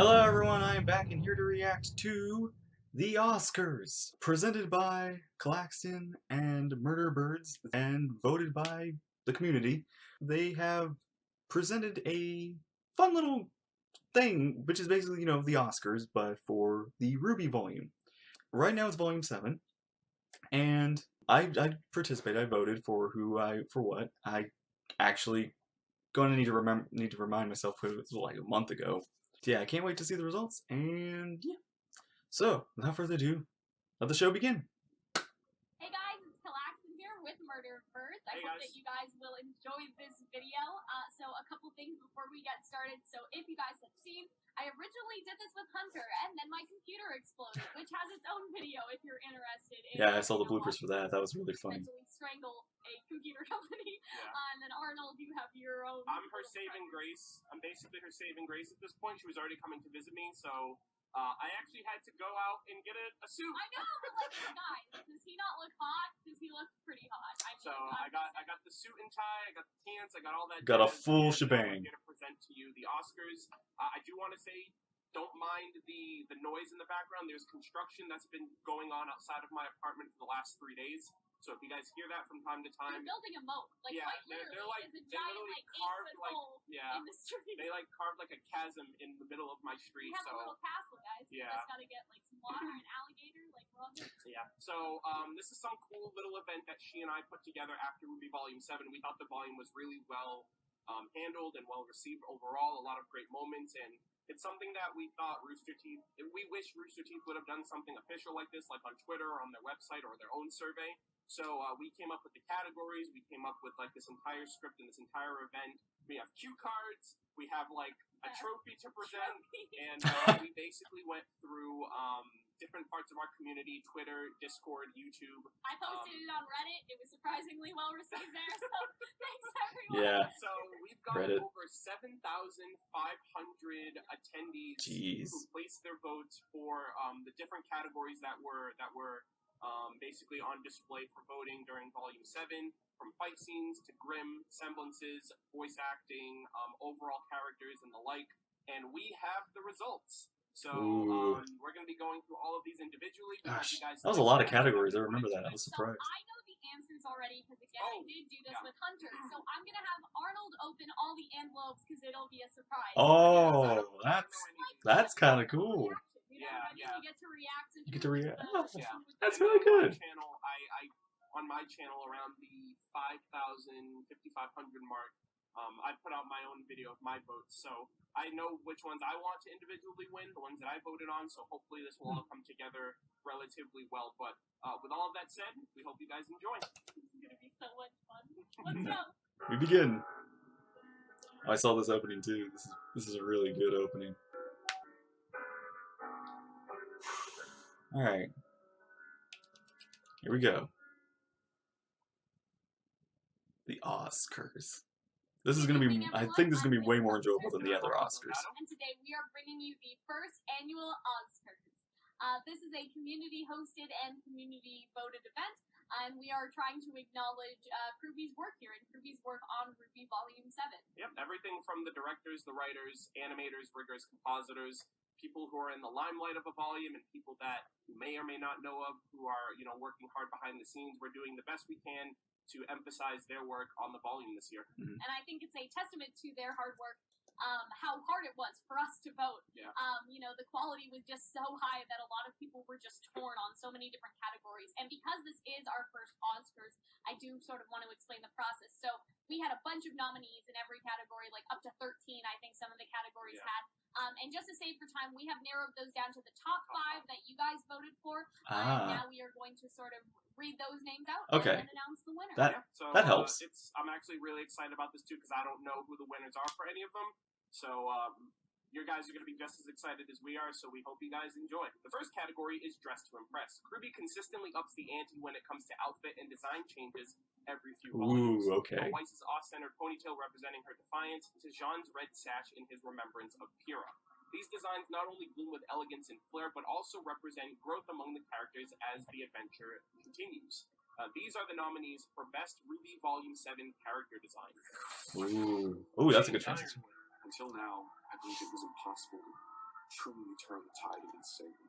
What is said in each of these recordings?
Hello everyone, I am back and here to react to the Oscars, presented by Claxton and Murder Birds and voted by the community. They have presented a fun little thing, which is basically, the Oscars, but for the RWBY volume. Right now it's Volume 7, and I participated, I voted for what. I actually gonna need to remind myself it was like a month ago. Yeah, I can't wait to see the results, and yeah. So, without further ado, let the show begin. Hey guys, it's Claxton here with Murder Birds. I hope that you guys will enjoy this video. So a couple things before we get started. So if you guys have seen, I originally did this with Hunter, and then my computer exploded, which has its own video if you're interested in. Yeah, I saw the bloopers for that. That was really funny. Mentally strangle a computer company. Yeah. And then Arnold, you have your own. I'm her saving grace. I'm basically her saving grace at this point. She was already coming to visit me, so I actually had to go out and get a suit. I know, but like, guys, does he not look hot? Because he looks pretty hot. I mean, So I got the suit and tie, I got the pants, I got all that. Got a jazz, full and shebang. I'm here to present to you the Oscars. I do want to say, don't mind the noise in the background. There's construction that's been going on outside of my apartment for the last 3 days. So if you guys hear that from time to time, they're building a moat. Like, yeah, quite they're literally, like it's a they giant, literally like, carved 8-foot hole yeah, in the street. they like carved like a chasm in the middle of my street. We have So a little castle, guys. yeah. We just gotta get like some water and alligator, like we're all good. yeah. So this is some cool little event that she and I put together after RWBY Volume 7. We thought the volume was really well handled and well received overall. A lot of great moments, and it's something that we thought Rooster Teeth. We wish Rooster Teeth would have done something official like this, like on Twitter or on their website or their own survey. So we came up with the categories. We came up with like this entire script and this entire event. We have cue cards. We have like a trophy to present, and we basically went through different parts of our community: Twitter, Discord, YouTube. I posted it on Reddit. It was surprisingly well received there. So thanks everyone. Yeah. So we've got Reddit. over 7,500 attendees Jeez. who placed their votes for the different categories that were basically on display for voting during Volume 7, from fight scenes to grim semblances, voice acting, overall characters, and the like. And we have the results. So we're going to be going through all of these individually. Gosh, that was a lot of categories. I remember that. I was surprised. So I know the answers already because again, I did do this with Hunter. So I'm gonna have Arnold open all the envelopes because it'll be a surprise. Oh, that's kind of cool. You get to react. You get to react. Oh, Yeah. that's really good. On my channel, around the 5,000, 5,500 mark, I put out my own video of my votes. So I know which ones I want to individually win, the ones that I voted on. So hopefully this will all come together relatively well. But with all of that said, we hope you guys enjoy. This is gonna be so much fun. Let's go. We begin. I saw this opening too. This is a really good opening. All right, here we go. The Oscars. This is gonna be. I think this is gonna be way more enjoyable than the other Oscars. And today we are bringing you the first annual Ozcars. This is a community-hosted and community-voted event, and we are trying to acknowledge RWBY's work here and RWBY's work on RWBY Volume 7. Yep, everything from the directors, the writers, animators, riggers, compositors, people who are in the limelight of a volume, and people that you may or may not know of who are, working hard behind the scenes. We're doing the best we can to emphasize their work on the volume this year. Mm-hmm. And I think it's a testament to their hard work, how hard it was for us to vote. Yeah. The quality was just so high that a lot of people were just torn on so many different categories. And because this is our first Oscars, I do sort of want to explain the process. So we had a bunch of nominees in every category, like up to 13, I think some of the categories had. And just to save for time, we have narrowed those down to the top 5 that you guys voted for. And now we are going to sort of read those names out and announce the winner. That helps. I'm actually really excited about this too because I don't know who the winners are for any of them. So your guys are going to be just as excited as we are, so we hope you guys enjoy. The first category is Dress to Impress. RWBY consistently ups the ante when it comes to outfit and design changes every few volumes. Ooh, okay. From Weiss's off-centered ponytail representing her defiance to Jean's red sash in his remembrance of Pyrrha. These designs not only bloom with elegance and flair, but also represent growth among the characters as the adventure continues. These are the nominees for Best RWBY Volume 7 Character Design. Ooh, that's a good transition. Until now, I believed it was impossible truly turn the tide against Satan.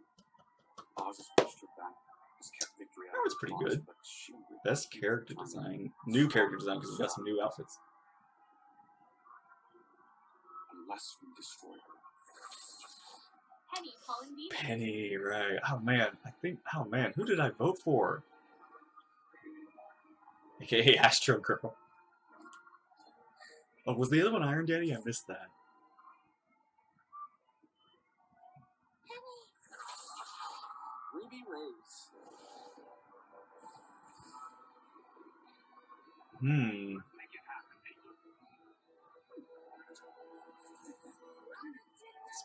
Oz has pushed her back, has kept victory out. That was pretty good. But she will Best character design. New character design because we got some new outfits. Unless we destroy her. Penny calling me. Penny, right. Oh man, oh man, who did I vote for? AKA Astro Girl. Oh, was the other one Iron Daddy? I missed that. Ruby Rose.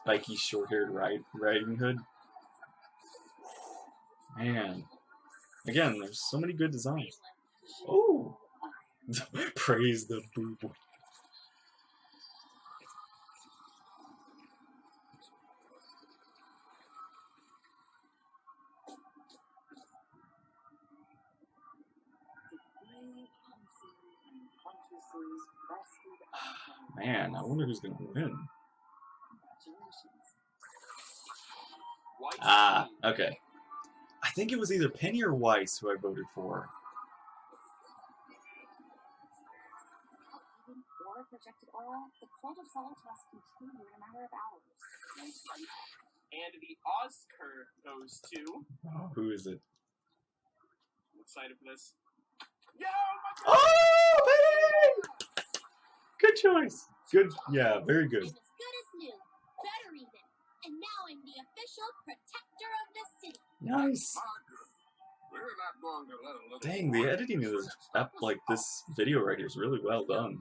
Spiky short-haired Riding Hood. Man. Again, there's so many good designs. Oh! Praise the boo boy. Man, I wonder who's gonna win. Ah, okay. I think it was either Penny or Weiss who I voted for. Projected aura, the cold of Solid must continue in a matter of hours. And the Ozcars goes to. Oh, who is it? I'm excited for this. Yo, my God! Oh, Penny! Good choice. Good, yeah, very good. I'm as good as new, better even. And now I'm the official protector of the city. Nice. We're not going to let a little Dang, the editing of this this video right here is really well done.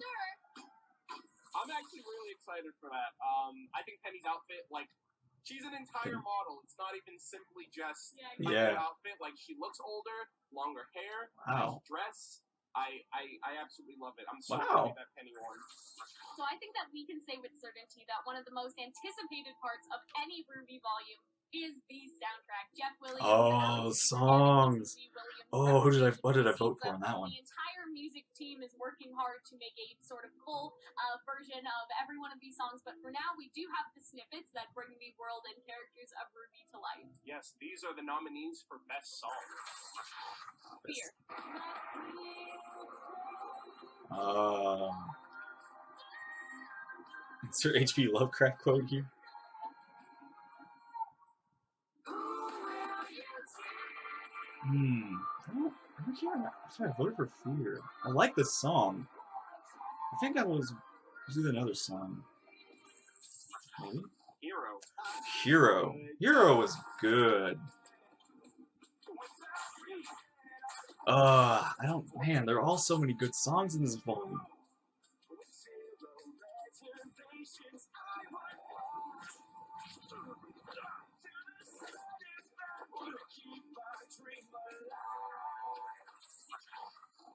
I'm actually really excited for that. I think Penny's outfit, like, she's an entire model. It's not even simply just Yeah. her outfit. Like, she looks older, longer hair, Wow. nice dress. I absolutely love it. I'm so Wow. happy that Penny won. So I think that we can say with certainty that one of the most anticipated parts of any RWBY volume is the soundtrack. Jeff Williams. Oh, songs. Oh, what did I vote for on that one? The entire music team is working hard to make a sort of full version of every one of these songs, but for now we do have the snippets that bring the world and characters of RWBY to life. Yes, these are the nominees for Best Song. Here. Insert HP Lovecraft quote here. I can't remember if I voted for Fear. I like this song. I think that was either another song. Maybe? Hero was good. Man, there are all so many good songs in this volume.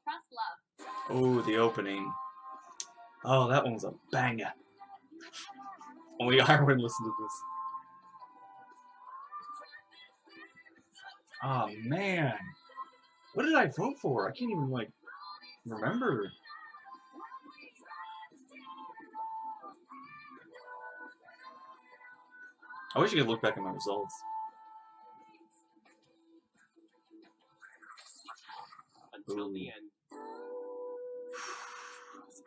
Trust Love. Oh, the opening. Oh, that one was a banger. Only Arwen listened to this. Oh, man. What did I vote for? I can't even, remember. I wish you could look back at my results. Until the end.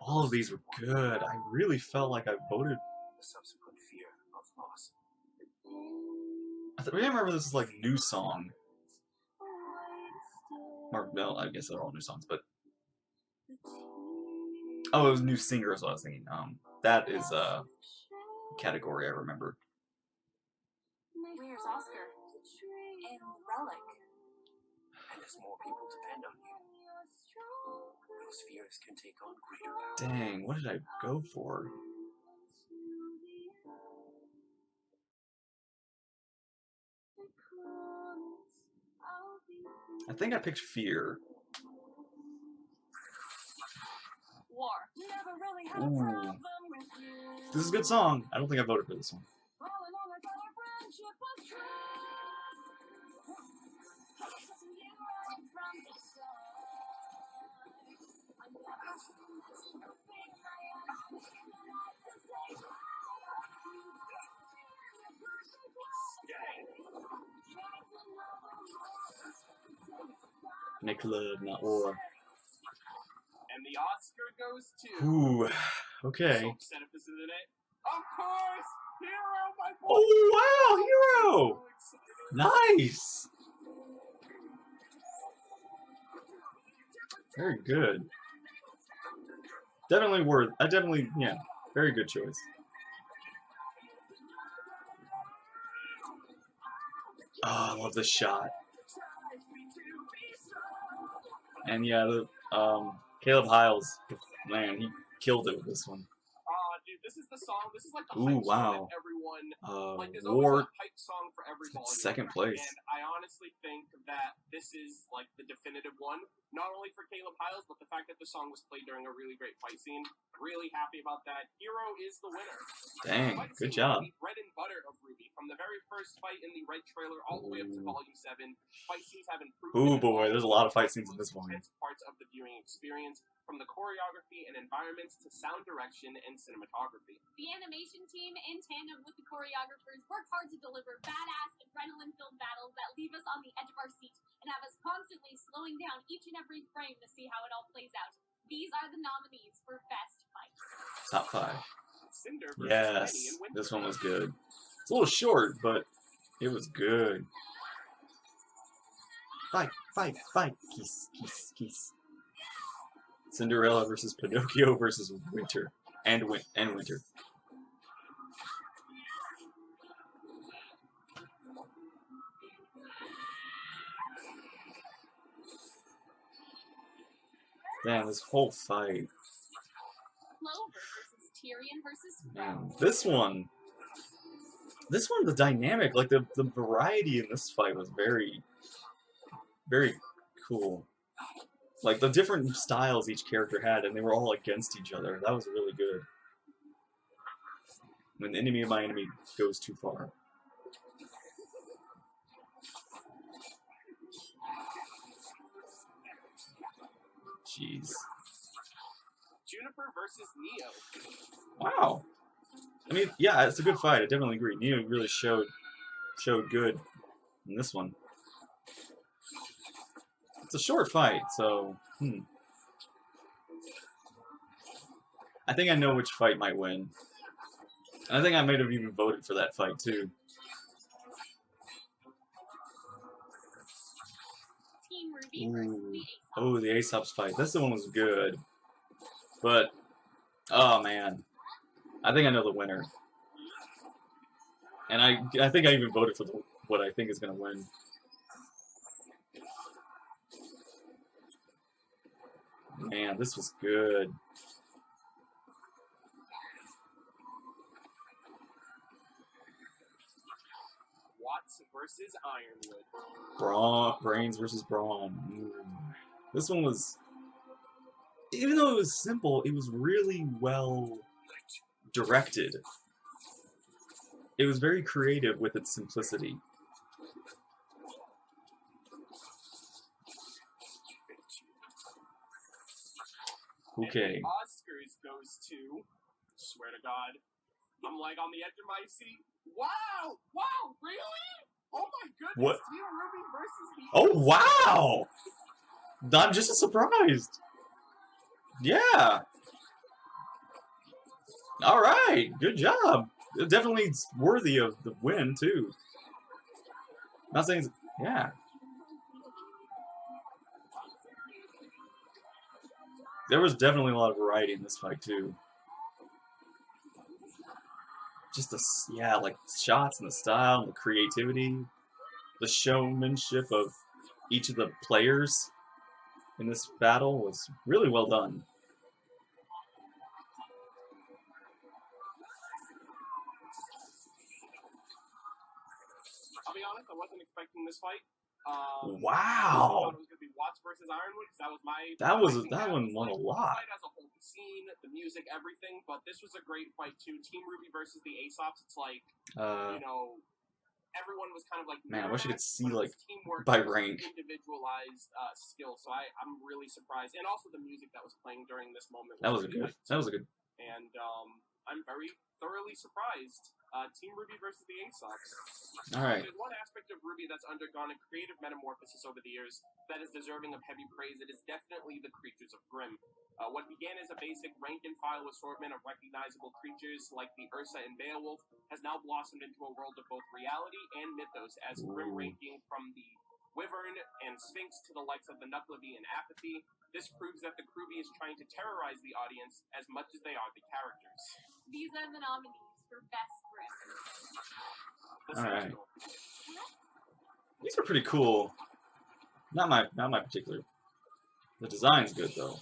All of these were good. I really felt like I voted. The subsequent fear of loss. I remember this is new song. Or no, I guess they're all new songs, but oh, it was new singer is what I was thinking. That is a category I remember. Where's Oscar? And Relic. And as more people depend on you, those fears can take on greater power. Dang, what did I go for? I think I picked Fear. War. Ooh. This is a good song. I don't think I voted for this one. Make love, not war. And the Oscar goes to... Ooh, okay. So upset if this isn't it. Of course! Hero, my boy! Oh, wow, Hero! So excited. Nice! Very good. Definitely worth. Yeah, very good choice. Oh, I love this shot. And yeah, the Caleb Hiles, man, he killed it with this one. Dude, this is the song. This is like the Ooh, hype song wow. that everyone... like, there's War. always a hype song for every volume. Second place. And I honestly think that this is, like, the definitive one. Not only for Caleb Hiles, but the fact that the song was played during a really great fight scene. Really happy about that. Hero is the winner. Dang, Fight good scene, job. The bread and butter of RWBY. From the very first fight in the Red trailer all the way up to Volume 7, fight scenes have improved. Oh boy, there's a lot of fight scenes in this volume. Parts of the viewing experience, from the choreography and environments to sound direction and cinematography. The animation team, in tandem with the choreographers, work hard to deliver badass, adrenaline-filled battles that leave us on the edge of our seat and have us constantly slowing down each and every frame to see how it all plays out. These are the nominees for Best Fight. Top 5. Cinder versus Yes, Penny and Winter. this one was good. It's a little short, but it was good. Fight, fight, fight. Kiss, kiss, kiss. Cinderella versus Pinocchio versus Winter. And Winter. Man, this whole fight. Clover versus Tyrion versus Man, this one, the dynamic, like the variety in this fight was very, very cool. Like the different styles each character had, and they were all against each other. That was really good. When the enemy of my enemy goes too far. Jeez. Juniper versus Neo. Wow. I mean, yeah, it's a good fight. I definitely agree. Neo really showed good in this one. It's a short fight, so I think I know which fight might win. And I think I might have even voted for that fight too. Team RWBY versus the Aesop. Oh, the Aesop's fight. This one was good. But, oh man. I think I know the winner. And I think I even voted for what I think is going to win. Man, this was good. Watts versus Ironwood. Brains versus Brawn. This one was, even though it was simple, it was really well directed. It was very creative with its simplicity. Okay. And the Oscars goes to, swear to God, I'm like on the edge of my seat. Wow! Wow! Really? Oh my goodness! What? Team RWBY versus the Oh wow! I'm just surprised. Yeah. All right. Good job. Definitely worthy of the win too. Not saying, yeah. There was definitely a lot of variety in this fight too. Just the, yeah, like shots and the style and the creativity, the showmanship of each of the players in this battle was really well done. I'll be honest, I wasn't expecting this fight. Wow. I thought it was going to be Watts versus Ironwood because that was my. That one won a lot. The fight as a whole, the scene, the music, everything. But this was a great fight too. Team RWBY versus the Aesops. It's like you know, everyone was kind of like. Man, I wish I could see like teamwork by rank. Individualized skill. So I'm really surprised, and also the music that was playing during this moment. That was good. That was a good. And I'm very thoroughly surprised Team RWBY versus the Ozcars. Alright. There's one aspect of RWBY that's undergone a creative metamorphosis over the years that is deserving of heavy praise. It is definitely the creatures of Grimm. What began as a basic rank-and-file assortment of recognizable creatures like the Ursa and Beowulf has now blossomed into a world of both reality and mythos, as Grimm ranking from the Wyvern and Sphinx to the likes of the Nuclevi and Apathy. This proves that the RWBY is trying to terrorize the audience as much as they are the characters. These are the nominees for Best Grimm. Alright. These are pretty cool. Not my particular. The design's good though.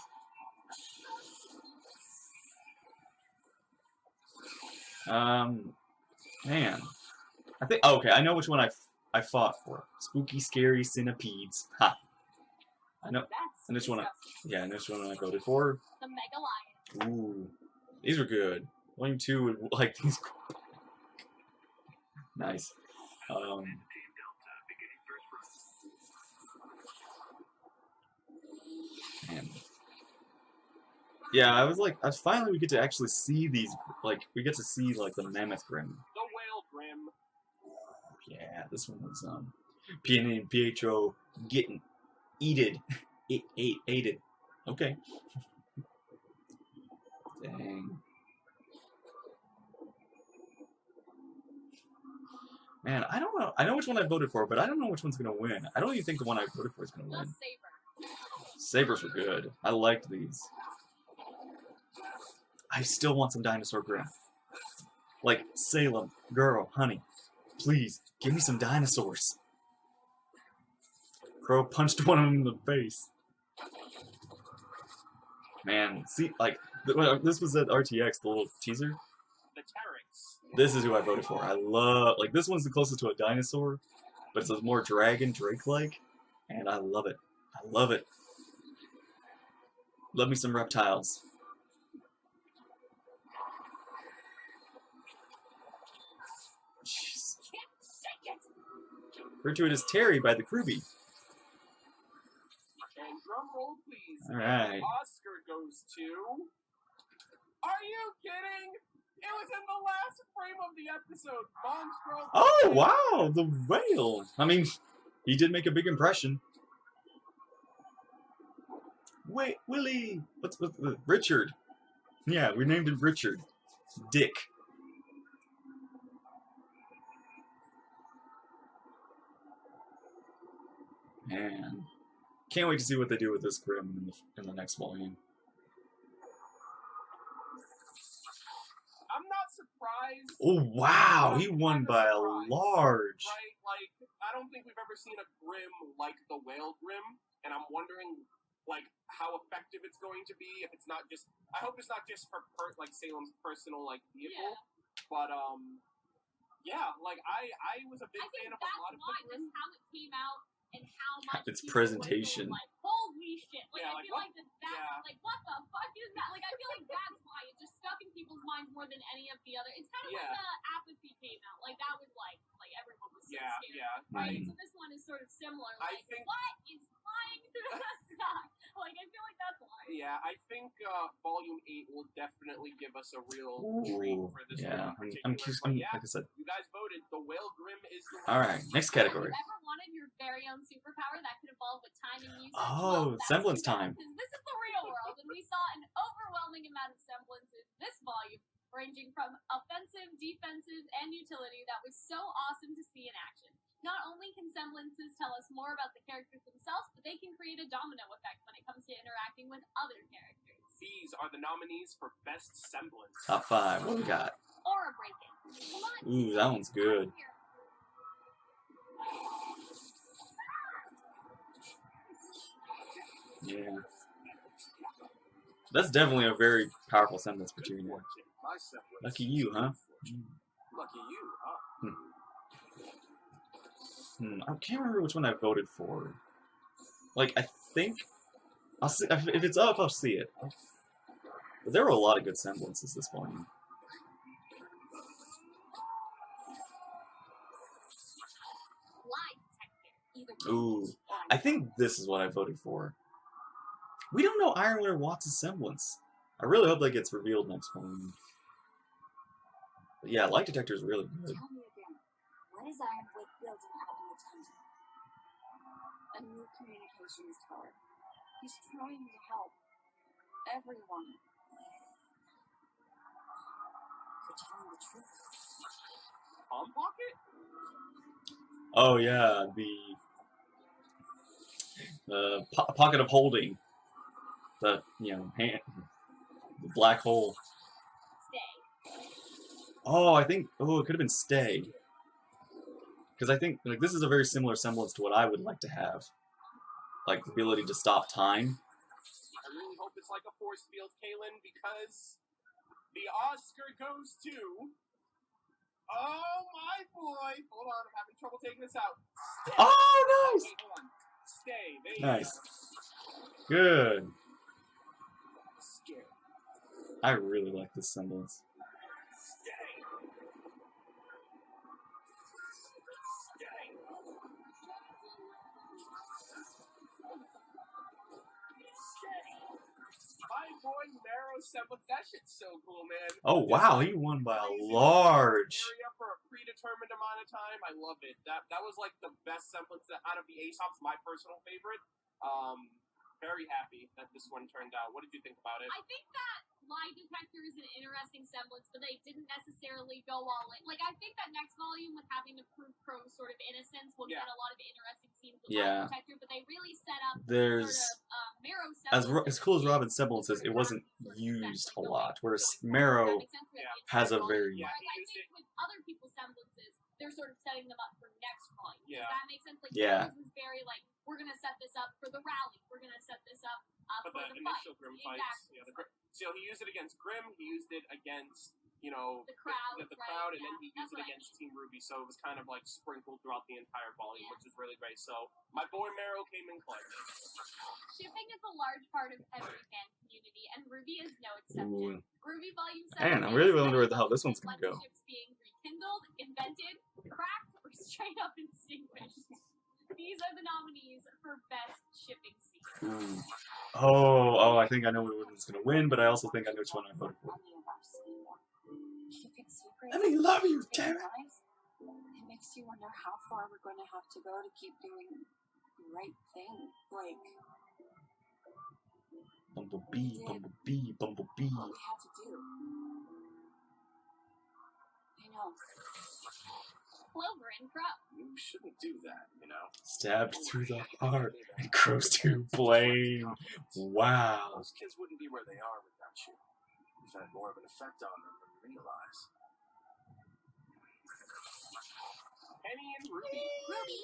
Man. I think okay, I know which one I fought for. Spooky, scary centipedes. Ha. I know. And this one and this one I voted for. The Mega Lion. Ooh. These were good. Volume 2 would like these. Nice. Man. Yeah, I was finally we get to actually see these, like, we get to see, like, the Mammoth Grimm. The Whale Grimm. Yeah, this one was, PNA and Pietro getting eated. Aided. Okay. Dang. Man, I don't know. I know which one I voted for, but I don't know which one's gonna win. I don't even think the one I voted for is gonna The win. Saber. Sabers were good. I liked these. I still want some dinosaur Grimm. Like, Salem, girl, honey, please, give me some dinosaurs. Crow punched one of them in the face. Man, see, like, this was at RTX, the little teaser. The Teryx. This is who I voted for. I love, like, this one's the closest to a dinosaur, but it's a more dragon, Drake-like, and I love it. I love it. Love me some reptiles. Jeez. Referred to it as Terry by the RWBY. And drum roll, please. Alright. Oscar goes to... Are you kidding? It was in the last frame of the episode. Monstro. Oh, wow! The whale! I mean, he did make a big impression. Wait, Willie! What's Richard? Yeah, we named him Richard. Dick. Man. Can't wait to see what they do with this Grimm in the next volume. I'm not surprised. Oh, wow! He won by a large. Right? Like, I don't think we've ever seen a Grimm like the Whale Grimm, and I'm wondering, like, how effective it's going to be. If it's not just, I hope it's not just for like Salem's personal like vehicle, but yeah, like I was a big fan of a lot of the Grimm. Just how it came out and how much Its people presentation. were like, holy shit! Like Yeah, I like, feel like like what the fuck is that? Like I feel like that's why it just stuck in people's minds more than any of the other. It's kind of when the Apathy came out. Like that was like everyone was so scared. Right. So this one is sort of similar. Like what is flying through the sky? Like I feel like that's why. Yeah, I think Volume 8 will definitely give us a real treat for this one in particular. I'm like I said. You guys voted. The Whale Grimm is the All right, next category. Have you ever wanted your very own superpower that could evolve with time and usage? Oh, semblance time. Because this is the real world, and we saw an overwhelming amount of semblances this volume, ranging from offensive, defensive, and utility that was so awesome to see in action. Not only can semblances tell us more about the characters themselves, but they can create a domino effect when it comes to interacting with other characters. These are the nominees for Best Semblance. Top 5. What we got? Aura breaking. Come on. Ooh, that one's good. Yeah. That's definitely a very powerful semblance for you. Lucky you, huh? Lucky you, huh? I can't remember which one I voted for. Like, I think I'll see if it's up. I'll see it. But there were a lot of good semblances this volume. Ooh, I think this is what I voted for. We don't know Ironwood or Watts' semblance. I really hope that gets revealed next volume. Yeah, light detector is really good. Tell me again, what is Ironwood building out in the tundra? A new communications tower. He's trying to help everyone. You're telling the truth. Palm Pocket? Oh yeah, the pocket of holding. The hand, the black hole. Stay. Oh, I think it could have been stay. Because I think like this is a very similar semblance to what I would like to have, like the ability to stop time. I really hope it's like a force field, Kaylin, because the Oscar goes to. Oh my boy! Hold on, I'm having trouble taking this out. Stay. Oh, nice! Wait, hold on. Stay. There you Nice. go. Good. Scary. I really like this semblance. Stay. Stay. My boy Marrow semblance. That shit's so cool, man. Oh Just, wow, like, he won by a freezing large. area for a predetermined amount of time. I love it. That was like the best semblance out of the Aesop's. My personal favorite. Very happy that this one turned out. What did you think about it? I think that lie detector is an interesting semblance, but they didn't necessarily go all in. Like, I think that next volume, with having to prove Crow's sort of innocence, will get a lot of interesting scenes with lie detector, but they really set up There's sort of Marrow semblance. as cool as Robin's semblance is, it wasn't used a lot, whereas Marrow has a very Whereas I think with other people's semblances, they're sort of setting them up for next volume. Yeah. Does that make sense? Like, Yeah. Marrow's was very like, we're gonna set this up for the rally. We're gonna set this up For for the the initial fight. Grim fights. Exactly. Yeah, so he used it against Grim. He used it against The crowd, the right, crowd, and then yeah, he that's used it what I against Team RWBY. So it was kind of like sprinkled throughout the entire volume, Yeah. which is really great. So my boy Marrow came in clutch. Shipping is a large part of every fan community, and RWBY is no exception. Ooh. RWBY Volume 7. Man, I'm really willing to read how this one's gonna go. Ships being rekindled, invented, cracked, or straight up extinguished. These are the nominees for Best Shipping Scene. Oh, I think I know which one's gonna win, but I also think I know which one I voted for. Shipping secrets. Let me love you, Shipping damn it! lives. It makes you wonder how far we're going to have to go to keep doing the right thing. Like Bumblebee, bumblebee, bumblebee. what we had to do. I know. Clover and Crow. You shouldn't do that, you know? Stabbed through the heart and crows to blame. Wow. Those kids wouldn't be where they are without you. You've had more of an effect on them than you realize. Penny and Ruby. Ruby,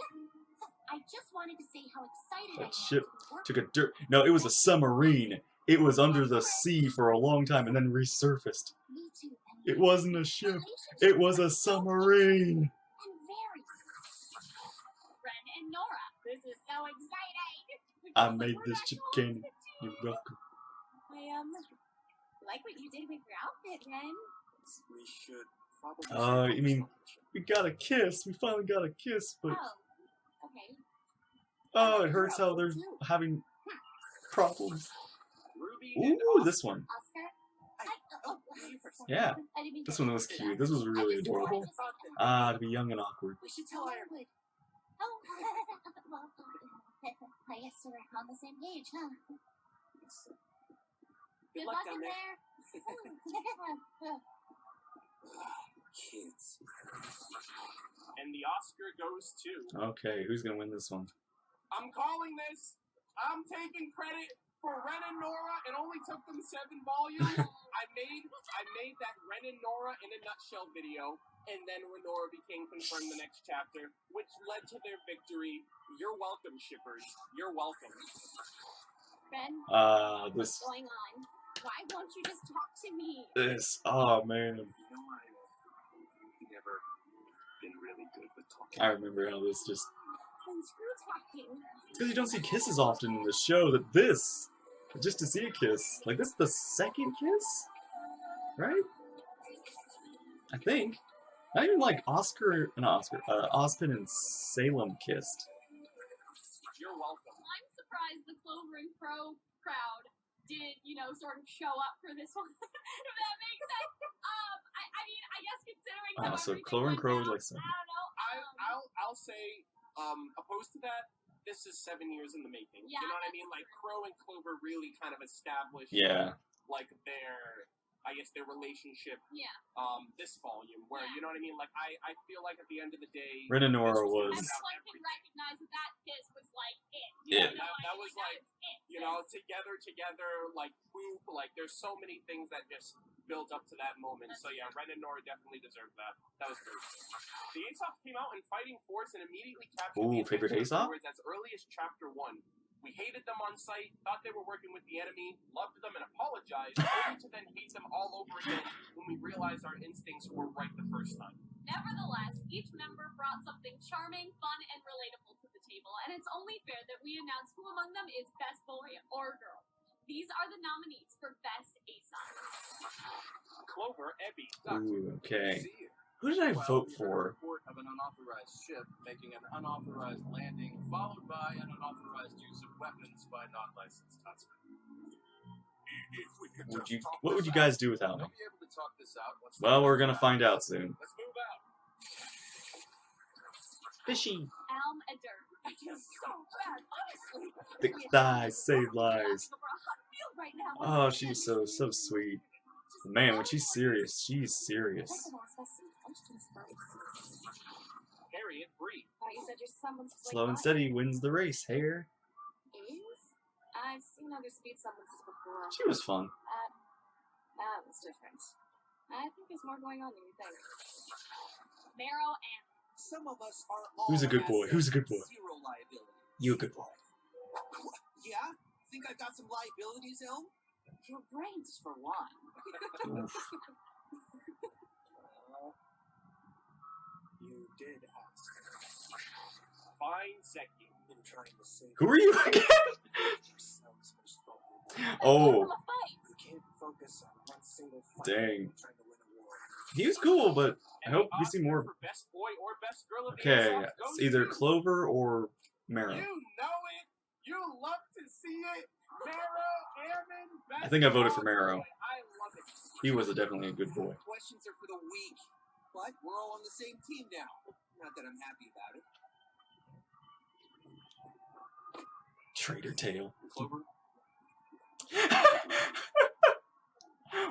I just wanted to say how excited I am That ship to be took a working dirt. No, it was a submarine. It was under the sea for a long time and then resurfaced. with me too, Penny. It wasn't a ship. It was a submarine. And very. Ren and Nora. This is so exciting. I made this ship candy. You're welcome. Like what you did with your outfit, Ren. We should probably... You mean we got a kiss? We finally got a kiss, but Oh, okay. oh, it hurts how they're having problems. Ruby Ooh, this one. Oscar? Yeah, I didn't mean this to one was say cute. that. This was really I just adorable. wanted to say that. To be young and awkward. We should tell Ironwood. Oh, well, I guess we're on the same page, huh? Good luck in there. Kids. And the Oscar goes to. Okay, who's gonna win this one? I'm calling this. I'm taking credit for Ren and Nora. It only took them 7 volumes. I made that Ren and Nora in a nutshell video, and then when Nora became confirmed the next chapter, which led to their victory. You're welcome, shippers. You're welcome. Ren, This, what's going on? Why won't you just talk to me? oh man. You know, I've never been really good with talking. I remember how this just, Then screw talking. because you don't see kisses often in the show, that this, just to see a kiss, like this is the second kiss? Right? I think. Not even like Ozpin and Salem kissed. You're welcome. I'm surprised the Clover and Crow crowd did, you know, sort of show up for this one. If that makes sense. I mean, I guess considering how So everything Clover and went Crow down, like 7. I don't know. I'll say, opposed to that, this is 7 years in the making. Yeah, You know what I that's mean? Like, true. Crow and Clover really kind of established, Yeah. like, their relationship, Yeah. this volume, where, Yeah. you know what I mean? Like, I feel like at the end of the day, Ren and Nora this was... Everyone can recognize that that kiss was, like, it. Yeah. You know, That was, like, it. you know, together, like, whoop, like, there's so many things that just built up to that moment. So, yeah, Ren and Nora definitely deserve that. That was great. The Aesop came out in fighting force and immediately captured the favorite attention Aesop? of viewers as early as Chapter 1. We hated them on sight, thought they were working with the enemy, loved them and apologized, only to then hate them all over again when we realized our instincts were right the first time. Nevertheless, each member brought something charming, fun, and relatable to the table, and it's only fair that we announce who among them is best boy or girl. These are the nominees for Best Aesop. Clover, Ebby, Ooh, okay. See you. Who did I Well, vote we heard a for? report of an unauthorized ship making an unauthorized landing, followed by an unauthorized use of weapons by non-licensed huntsmen. What would you guys do without me? We'll be able to talk this out once Well, we're gonna find out soon. Let's move out. Fishy. Elm Adair. I feel so bad, honestly. Thick thighs save lives. Right now. Oh, she's so sweet. Man, when she's serious, she's serious. Harriet, Bree. Thought you said you're someone's Slow and steady wins the race, Hare. I've seen other speed summonses before. She was fun. That was different. I think there's more going on than you think. Marrow and Some of us are all Who's a good boy? assets, Who's a good boy? Zero liability. You a good boy. Yeah? Think I got some liabilities, Elm? Your brains, for one. Oof. You did ask. Fine Zeki. In trying to save Who are you again? yourselves most Oh, from a fight. You can't focus on one single fight dang. trying to win a war. He was cool, but I And hope the we see Oscar more. for best boy or best girl of the Okay, Aesop goes it's either to- Clover or Marrow. You know it. You love to see it. Marrow, Airman, best I think I voted for dog Marrow. boy. I love it. He was definitely a good boy. Questions are for the weak. But we're all on the same team now. Not that I'm happy about it. Traitor tail. Clover.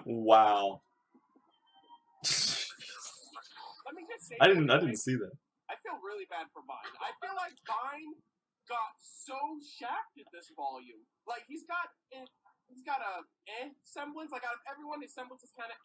Wow. Let me just say I didn't quickly, see that. I feel really bad for Vine. I feel like Vine got so shafted this volume. Like he's got a semblance. Like out of everyone, his semblance is kind of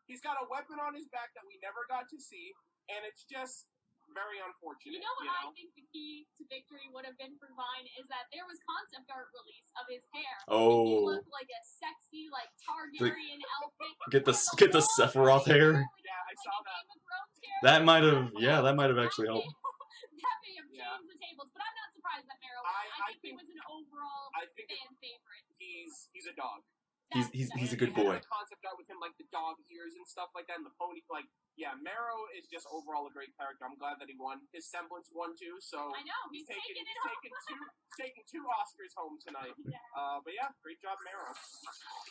He's got a weapon on his back that we never got to see, and it's just very unfortunate. You know what I think the key to victory would have been for Vine is that there was concept art release of his hair. Oh. He looked like a sexy, like Targaryen outfit. Get the Sephiroth hair. Yeah, I saw that. Game of Thrones hair. That might have actually helped. That may have changed the tables, but I'm not surprised that Marrow won. I think he was an overall fan favorite. He's a dog. He's a good And boy. the concept art with him, like the dog ears and stuff like that, and the pony, like, yeah, Marrow is just overall a great character. I'm glad that he won. His semblance won too, so I know he's taking it home. taking two Oscars home tonight. Yeah. But yeah, great job, Marrow.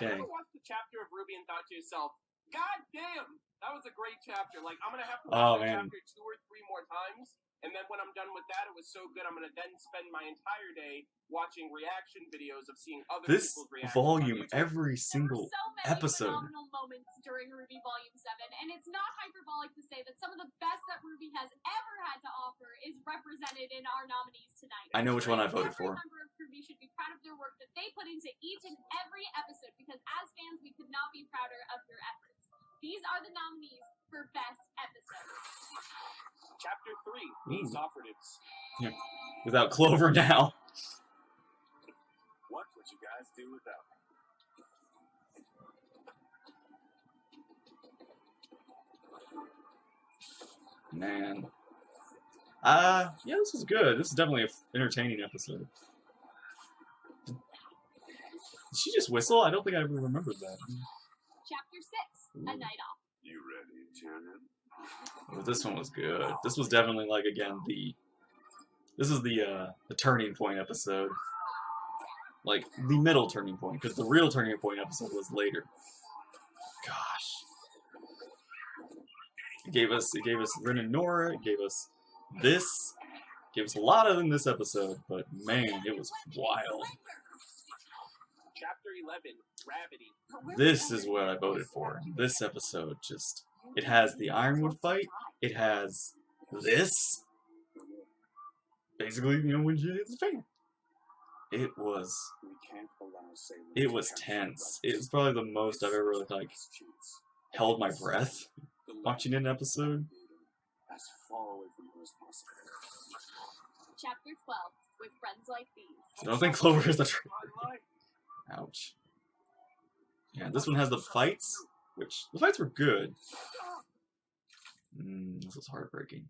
Okay. You ever watched the chapter of RWBY and thought to yourself, God damn, that was a great chapter. Like, I'm gonna have to Oh, watch that man. chapter 2 or 3 more times. And then when I'm done with that, it was so good. I'm gonna then spend my entire day watching reaction videos of seeing other This people's reactions. volume, on YouTube. every There single were so many episode. phenomenal moments during RWBY Volume 7, and it's not hyperbolic to say that some of the best that RWBY has ever had to offer is represented in our nominees tonight. I know which one I voted Every for. member of RWBY should be proud of their work that they put into each and every episode, because as fans, we could not be prouder of your efforts. These are the nominees for Best Episode. Chapter 3, These Operatives. Without Clover now. What would you guys do without me? Man. Yeah, this was good. This is definitely an entertaining episode. Did she just whistle? I don't think I ever remembered that. Chapter 6, A Night Off. You ready, Tyrion? Oh, this one was good. This was definitely, like, again, this is the turning point episode. like the middle turning point, because the real turning point episode was later. Gosh, it gave us Rin and Nora. It gave us this. Gave us a lot of in this episode, but man, it was wild. Chapter 11, Gravity. This is what I voted for. This episode just, it has the Ironwood fight. It has this. Basically, you know, when she hits the fan. It was tense. It was probably the most I've ever like held my breath watching an episode. As far away from her as possible. Chapter 12, with friends like these. I don't think Clover is the traitor. Ouch. Yeah, this one has the fights, which the fights were good. This was heartbreaking.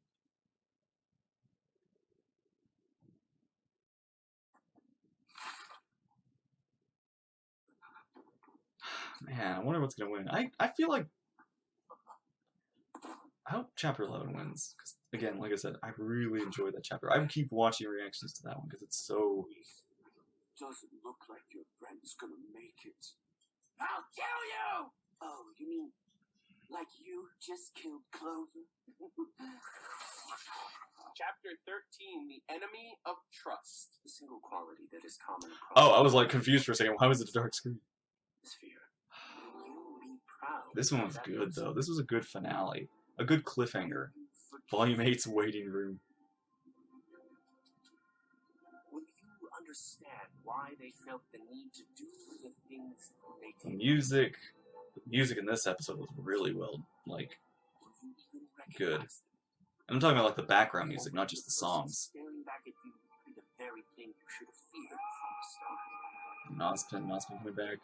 Man, I wonder what's gonna win. I feel like I hope Chapter 11 wins. Because again, like I said, I really enjoyed that chapter. I would keep watching reactions to that one because it's so. Doesn't look like your friend's gonna make it. I'll kill you! Oh, you mean like you just killed Clover? Chapter 13, The Enemy of Trust. The single quality that is common across. Oh, I was like confused for a second. Why was it a dark screen? Fear. You'll be proud. This one was good though. This was a good finale. A good cliffhanger. Volume 8's waiting room. Will you understand why they felt the need to do the things they The did? music in this episode was really well, like, Will you even good. recognize them? I'm talking about like the background music, not just the songs. Staring back at you would be the very thing you should have feared from the start. Nospin coming back.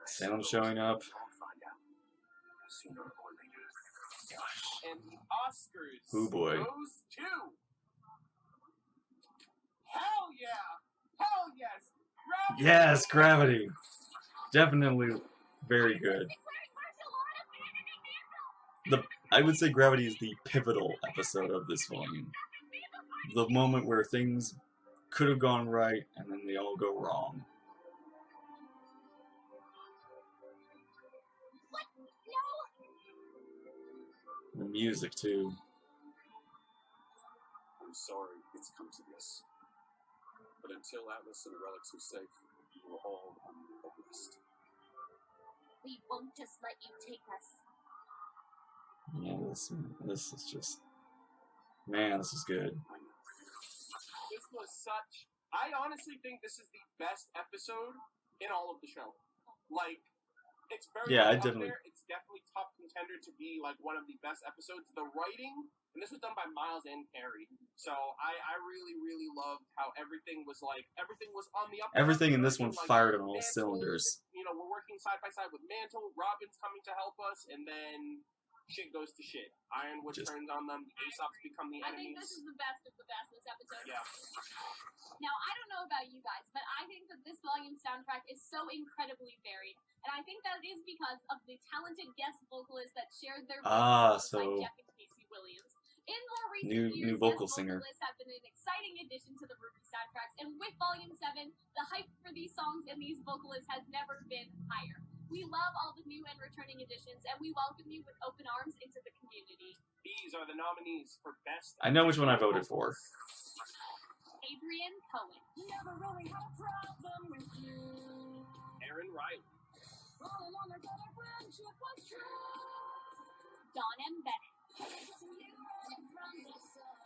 Salem showing up. I'll find out sooner or later. And the Oscars Ooh, boy. goes to... Hell yeah! Hell yes! Gravity! Yes, Gravity. Definitely very good. I would say Gravity is the pivotal episode of this volume. The moment where things could have gone right and then they all go wrong. The music too. I'm sorry it's come to this. But until Atlas and the relics are safe, we're all on the list. We won't just let you take us. Yeah, this is just, man, this is good. This was such... I honestly think this is the best episode in all of the show. Like, it's very Yeah, up definitely. there. It's definitely top contender to be like one of the best episodes. The writing, and this was done by Miles and Carey. So I really, really loved how everything was on the up. Everything in this one Like, fired on all Mantle, cylinders. You know, we're working side by side with Mantle. Robin's coming to help us, and then shit goes to shit. Ironwood Just- turns on them. The Aesops become the I think enemies. this is the best of the best this episode. Yeah. Now, I don't know about you guys, but I think that this volume soundtrack is so incredibly varied. And I think that is because of the talented guest vocalists that shared their vocals so like Jeff and Casey Williams. In more recent new years, vocal guest singer. vocalists have been an exciting addition to the RWBY soundtracks, and with Volume 7, the hype for these songs and these vocalists has never been higher. We love all the new and returning additions, and we welcome you with open arms into the community. These are the nominees for Best... I know which one I voted for. Adrian Cohen, Never really had a problem with you. Aaron Riley, All along I thought our friendship was true. Don M. Bennett, You read it from the start.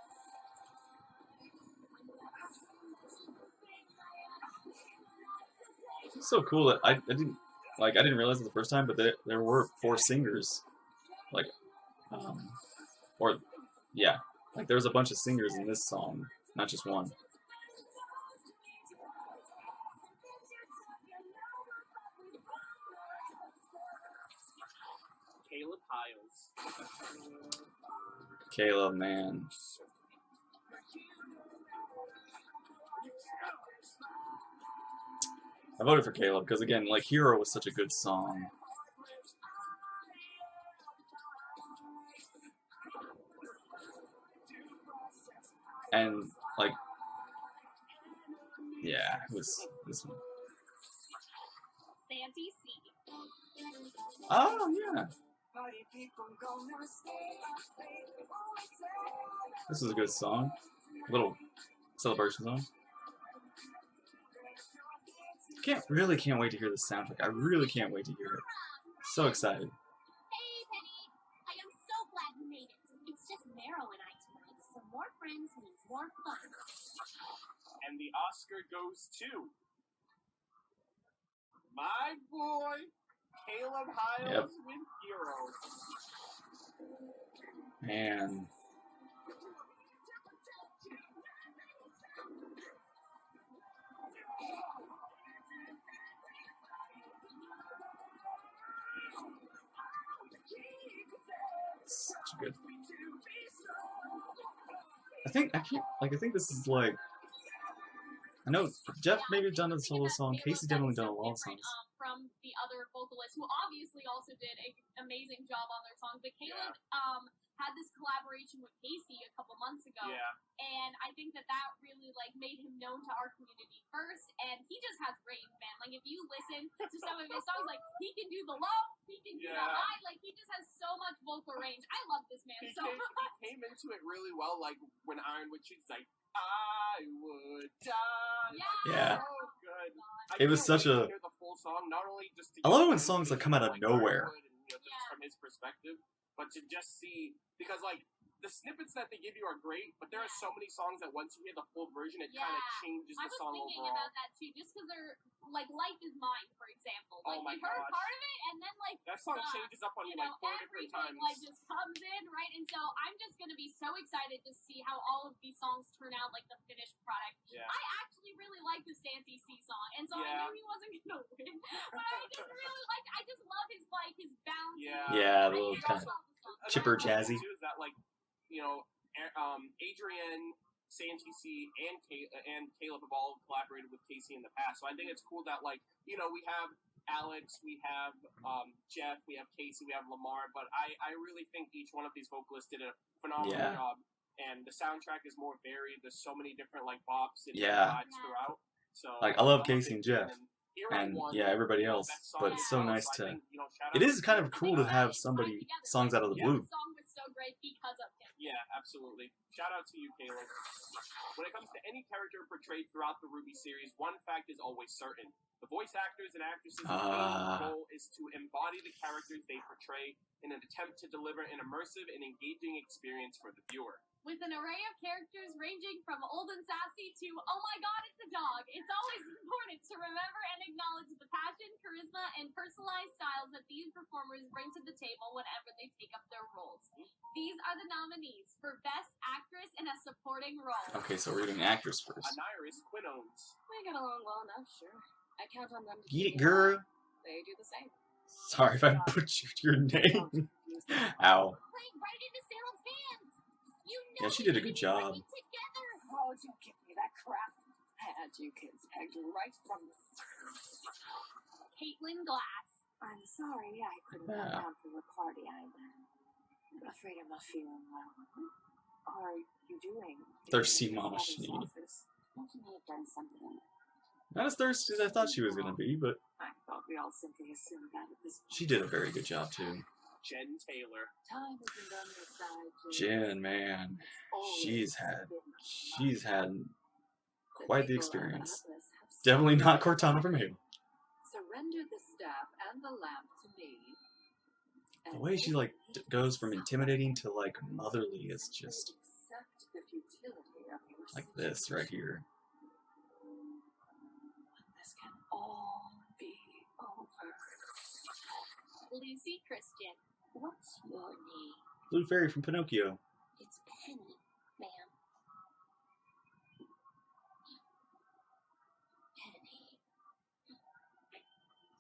It's so cool that I didn't realize it the first time, but there were 4 singers, like, or yeah, like there was a bunch of singers in this song, not just one. Caleb Hiles, Caleb, man. I voted for Caleb because again, like Hero was such a good song. And like Yeah, it was this one. Santy C. Oh yeah, this is a good song. A little celebration song. Can't wait to hear the soundtrack. I really can't wait to hear it. So excited. Hey, Penny. I am so glad you made it. It's just Meryl and I tonight, so more friends means more fun. And the Oscar goes to my boy, Caleb Hiles with Hero. Man. Such good. I think this is like, I know Jeff maybe done a solo song. Casey's definitely done a lot of songs. From the other vocalists, who obviously also did an amazing job on their songs. But Caleb had this collaboration with Casey a couple months ago, and I think that really like made him known to our community first. And he just has range, man. Like if you listen to some of his songs, like he can do the low, he can do the high. Like he just has so much vocal range. I love this man so much. He came into it really well. Like when Ironwood, she's like, I would die. Yeah. So good. It was such a. Hear the full song, not only just to I love it when songs like come out of nowhere. And, just from his perspective, but to just see, because like the snippets that they give you are great, but there are so many songs that once you hear the full version, it kind of changes the song overall. I was thinking about that too, just because they're like "Life Is Mine," for example. Like you heard part of it, and then like that song changes up on you like 4 different times. Like just comes in, right? And so I'm just gonna be so excited to see how all of these songs turn out, like the finished product. Yeah. I actually really like the Santy C song, and so I knew he wasn't gonna win, but I just really like. I just love his bounce. Yeah, a little kind of chipper, jazzy. Is that like, you know, Adrienne, Santy C, and Caleb have all collaborated with Casey in the past. So I think it's cool that, like, you know, we have Alex, we have Jeff, we have Casey, we have Lamar, but I really think each one of these vocalists did a phenomenal job. And the soundtrack is more varied. There's so many different like bops and vibes throughout. So like I love Casey and Jeff. And everybody else, but it's so nice to. It is kind of cool to have somebody songs out of the blue. The song was so great because of him. Yeah, absolutely. Shout out to you, Caleb. When it comes to any character portrayed throughout the RWBY series, one fact is always certain: the voice actors and actresses' main role is to embody the characters they portray in an attempt to deliver an immersive and engaging experience for the viewer. With an array of characters ranging from old and sassy to, oh my god, it's a dog, it's always important to remember and acknowledge the passion, charisma, and personalized styles that these performers bring to the table whenever they take up their roles. These are the nominees for Best Actress in a Supporting Role. Okay, so we're doing actress first. Aniris Quinones. We get along well enough, sure. I count on them to Get it, girl. They do the same. Sorry if I butchered your name. Ow. Playing right into Salem's hands. You know Yeah, she did a good job. Oh, don't give me that crap. Had you kids pegged right from the start. Caitlin Glass. I'm sorry, I couldn't come down for the party either. I'm afraid I'm not feeling well. How are you doing? Thirsty Mama Schnee. You may have done something. Not as thirsty as I thought she was going to be, but I thought we all simply assumed that at this point. she did a very good job, too. Jen Taylor. Time isn't on your side, Jen, man, she's had quite the experience. Definitely not Cortana from Halo. Surrender the staff and the lamp to me. The way she like goes from intimidating to like motherly is just like this right here. This can all be over. Lucy Christian. What's your name? Blue Fairy from Pinocchio. It's Penny, ma'am. Penny.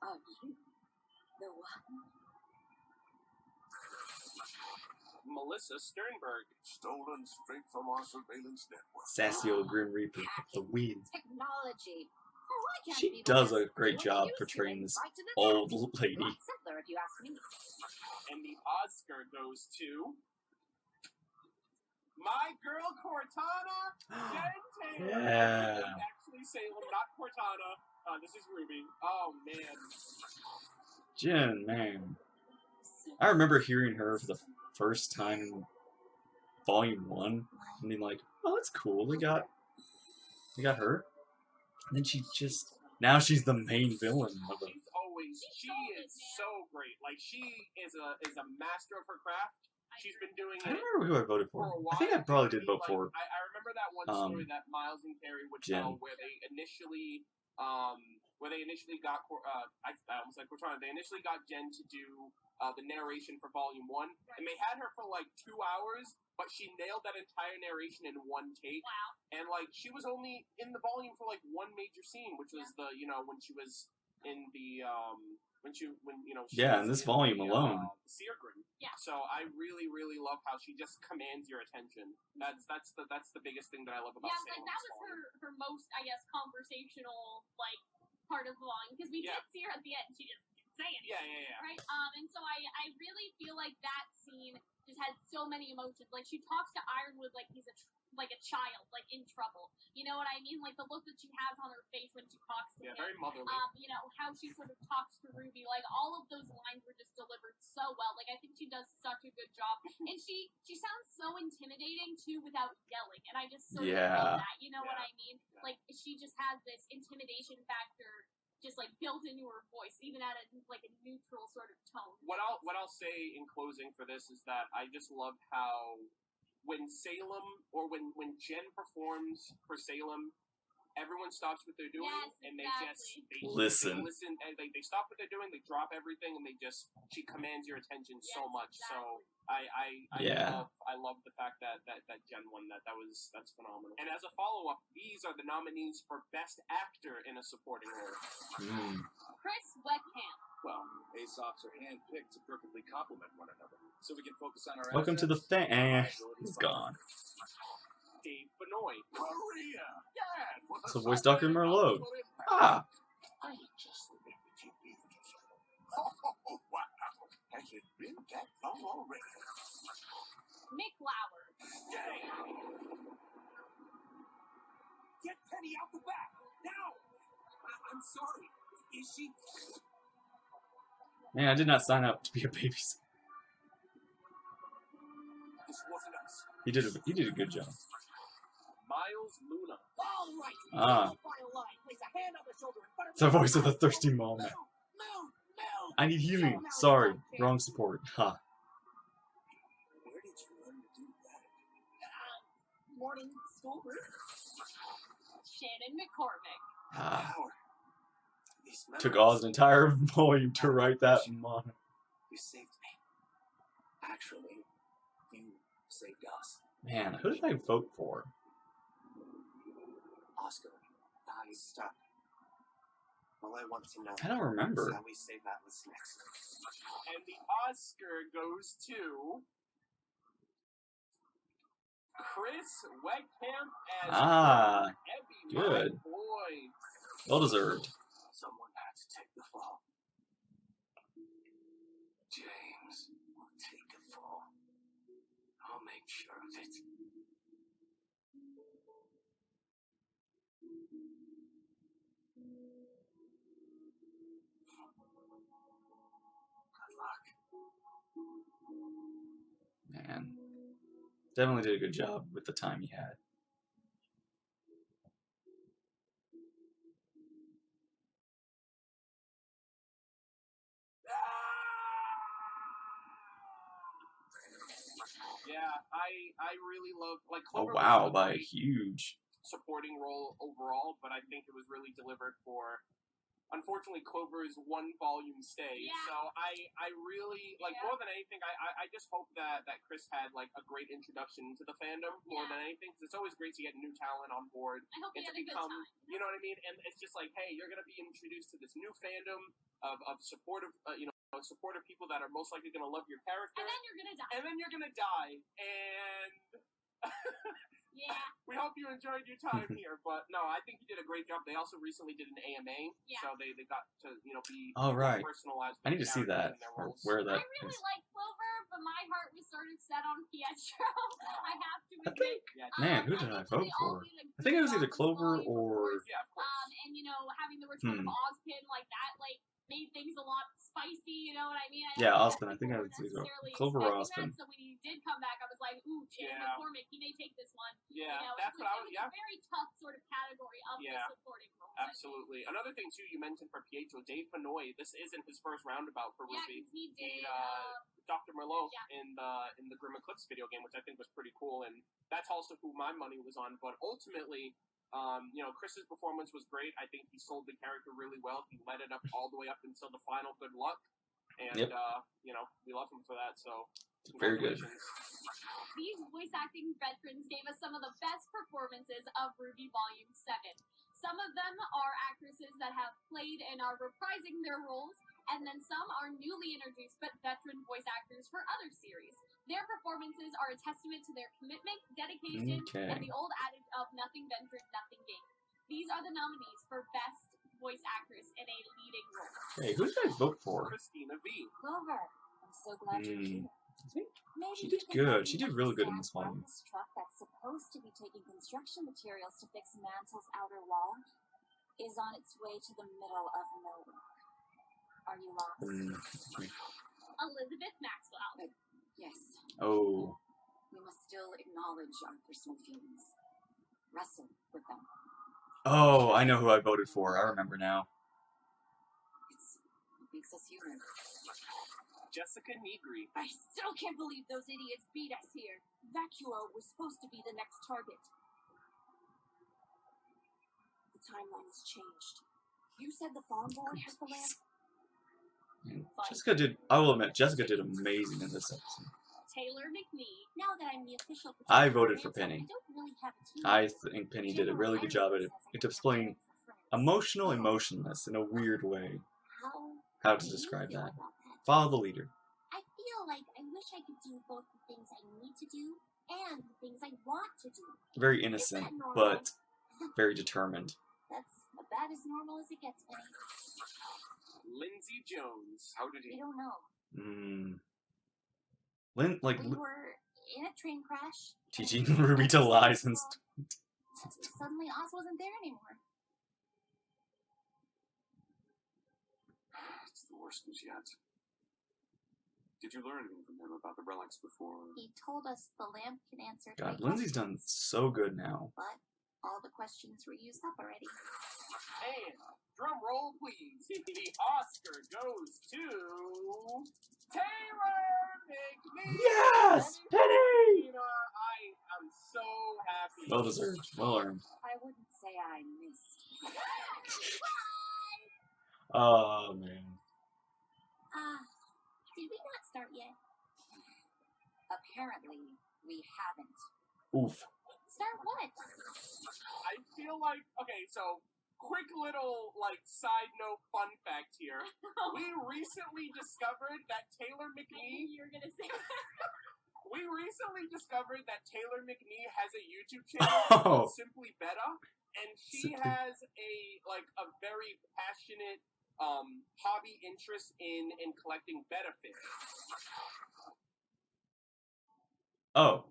Are you the one? Melissa Sternberg. Stolen straight from our surveillance network. Sassy old Grim Reaper. The weed. Technology. She does a great job portraying this old lady. Simpler, if you ask me. And the Oscar goes to My girl Cortana, Jen Taylor. Yeah. Actually, Salem, not Cortana. This is RWBY. Oh man. Jen, man. I remember hearing her for the first time in Volume 1. I mean, like, oh, that's cool. They got her. And then now she's the main villain of the. She is so great. Like, she is a master of her craft. She's been doing I it. don't remember who I voted for. A while. I think I probably did vote for. I remember that one story that Miles and Carrie would tell where they initially got I almost like Cortana. They initially got Jen to do the narration for Volume 1, and they had her for like 2 hours, but she nailed that entire narration in one take. Wow. And like she was only in the volume for like one major scene, which was the when she was in the in this volume alone. Seargrim. Yeah. So I really, really love how she just commands your attention. That's the biggest thing that I love about Salem. Like that was her most, I guess, conversational like part of the volume, because we did see her at the end. She just didn't say anything. Yeah. Right. And so I really feel like that scene just had so many emotions. Like she talks to Ironwood like he's like a child, like in trouble. You know what I mean? Like the look that she has on her face when she talks to him. Very motherly. How she sort of talks to RWBY. Like all of those lines were just delivered so well. Like I think she does such a good job, and she sounds so intimidating too without yelling. And I just sort of love that. You know what I mean? Yeah. Like she just has this intimidation factor just like built into her voice, even at a neutral sort of tone. What I'll say in closing for this is that I just love how when Salem or when Jen performs for Salem, everyone stops what they're doing and they listen. And they stop what they're doing, they drop everything, and she commands your attention so much. Exactly. So I love the fact that Jen won that. That's phenomenal. And as a follow-up, these are the nominees for Best Actor in a Supporting Role. Chris Weckham. Well, Aesop's are handpicked to perfectly complement one another, so we can focus on our. Welcome to the he's gone. Dave Benoit. Maria! Dad! So voice Dr. Merlot. Ah! I just remembered you beautiful. Oh, wow. Has it been that long already? Mick Lauer. Stay! Get Penny out the back! Now! I'm sorry. Is she... Man, I did not sign up to be a babysitter. This wasn't us. He did a good job. Miles Luna. All right. Ah. It's the voice of the thirsty mom. I need healing. Sorry, wrong support. Ha. Where did you learn to do that? Morning school. Shannon McCormick. Ah. These Took memories- Oz an entire volume to write that mono. You saved me. Actually, you saved us. Man, who did I vote for? Oscar, stop. All I want to know I don't remember. is how we save Atlas next. And the Oscar goes to Chris Weckham as Ebby, good. my boy. Well deserved. Someone had to take the fall. James will take the fall. I'll make sure of it. Good luck. Man. Definitely did a good job with the time he had. Yeah, I really love Oh Clover wow, was a by a great huge. supporting role overall, but I think it was really delivered for. Unfortunately, Clover's one volume stay. Yeah. So I really more than anything. I just hope that Chris had like a great introduction to the fandom more than anything. Because it's always great to get new talent on board. I hope he And to had a good become, time. you know what I mean? And it's just like, hey, you're gonna be introduced to this new fandom of supportive, supportive people that are most likely gonna love your character. And then you're gonna die. And then you're gonna die, and Yeah. we hope you enjoyed your time here. But no, I think you did a great job. They also recently did an AMA, so they got to be Oh right. personalized. I need to see that or where that I really is. like Clover. but my heart was sort of set on Pietro. I have to I admit. Man, who did I vote for? I think it was either Clover or... Yeah, of course. And you know, having the return of Ozpin like that, like made things a lot spicy. You know what I mean? Yeah, Ozpin. I think I was either Clover or Ozpin. So when he did come back, I was like, ooh, Chan McCormick, he may take this one. Yeah, you know, that's what I was. Yeah, a very tough sort of category of the supporting role. Absolutely. Another thing too, you mentioned for Pietro, Dave Fenoy. This isn't his first roundabout for RWBY. Yeah, he did. Dr. Merlot in the Grim Eclipse video game, which I think was pretty cool, and that's also who my money was on. But ultimately, you know, Chris's performance was great. I think he sold the character really well. He led it up all the way up until the final good luck, and you know, we love him for that. So very good. These voice acting veterans gave us some of the best performances of RWBY Volume 7. Some of them are actresses that have played and are reprising their roles, and then some are newly introduced but veteran voice actors for other series. Their performances are a testament to their commitment, dedication, and the old adage of nothing ventured, nothing gained. These are the nominees for Best Voice Actress in a Leading Role. Hey, who did I vote for? Christina V. Clover, I'm so glad you're here. She did good. She did really good in this volume. This truck that's supposed to be taking construction materials to fix Mantle's outer wall is on its way to the middle of nowhere. Are you lost? Elizabeth Maxwell. Yes. Oh. We must still acknowledge our personal feelings. Wrestle with them. Oh, I know who I voted for. I remember now. It makes us human. Jessica Negri. I still can't believe those idiots beat us here. Vacuo was supposed to be the next target. The timeline has changed. You said the farm board has the lamp? Jessica did, I will admit, Jessica did amazing in this episode. Taylor McNee. Now that I'm the official I voted for Penny. I don't really have a team. I think Penny did a really good job at displaying emotional emotionless in a weird way. How to describe that? Follow the leader. I feel like I wish I could do both the things I need to do and the things I want to do. Very innocent, but very determined. That's about as normal as it gets, Penny. Lindsay Jones. How did he? We don't know. We were in a train crash. Teaching RWBY to lie since... Suddenly Oz wasn't there anymore. It's the worst news yet. Did you learn anything from him about the relics before? He told us the lamp can answer. God, Lindsay's done so good now. But all the questions were used up already. And drum roll, please. The Oscar goes to Taylor McNee. Yes, Penny. I'm so happy. Well deserved. Well earned. I wouldn't say I missed. Oh man. Did we not start yet? Apparently, we haven't. Oof. Start what? I feel like, okay, so quick little side note fun fact here. We recently discovered that Taylor McNee. You're gonna say. We recently discovered that Taylor McNee has a YouTube channel called Simply Betta, and she has a very passionate hobby interest in collecting betta fish. Oh.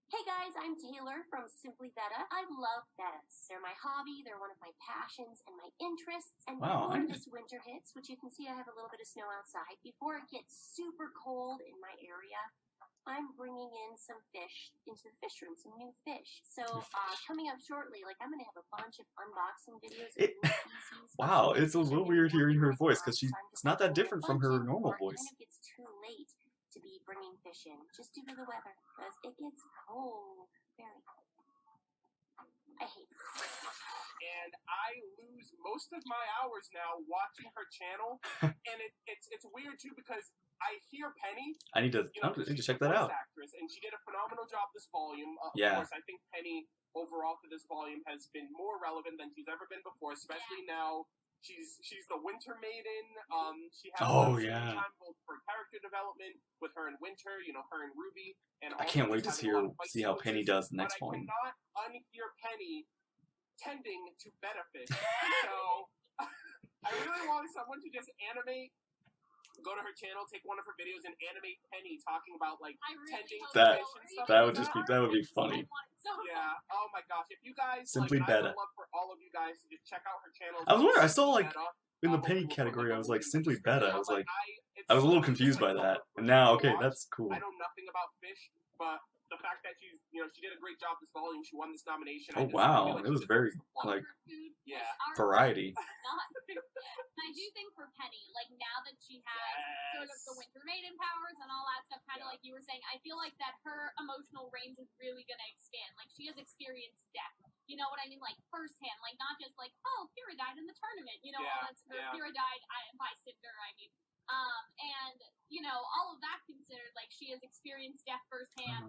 Hey guys, I'm Taylor from Simply Betta. I love bettas. They're my hobby, they're one of my passions and my interests. And before this winter hits, which you can see I have a little bit of snow outside, before it gets super cold in my area, I'm bringing in some fish into the fish room, some new fish. So coming up shortly, I'm going to have a bunch of unboxing videos of new species. Wow, it's a little weird hearing her voice because it's not that different from her normal voice. It kind of gets too late to be bringing fish in, just due to the weather, because it gets cold, very cold. I hate it. And I lose most of my hours now watching her channel, and it's weird too because I hear Penny. I need to check that out. Actress, and she did a phenomenal job this volume. Of course, I think Penny overall for this volume has been more relevant than she's ever been before, especially now. She's the Winter Maiden. She has time both for character development with her in Winter, her and RWBY, and I can't wait to see how Penny does the next volume. But I cannot unhear Penny tending to betta fish. So I really want someone to just animate go to her channel, take one of her videos, and animate Penny talking about like I really tending hope That- fish and stuff. that like would just be that would be funny. I want it so Yeah. Oh my gosh. If you guys Simply like, and I Beta. would love for all of you guys to just check out her channel. I was wondering, I saw, Simply like, Beta. in the Hopefully penny we'll put, category, I was like, a link Simply in the description. Beta. I was like, it's I was a little something confused by like that. for And me now, to okay, watch. that's cool. I know nothing about fish, but the fact that she's, she did a great job this volume. She won this nomination. Oh, I wow. feel like It was she very, deserves the plug. like, food, Yeah. fish, variety. not and I do think for Penny, like now that she has sort of the Winter Maiden powers and all that stuff, kind of like you were saying, I feel like that her emotional range is really going to expand. Like she has experienced death. You know what I mean? Like firsthand, like not just like, oh, Kira died in the tournament. You know, all that's Kira died by Cinder. I mean, and all of that considered, like she has experienced death firsthand.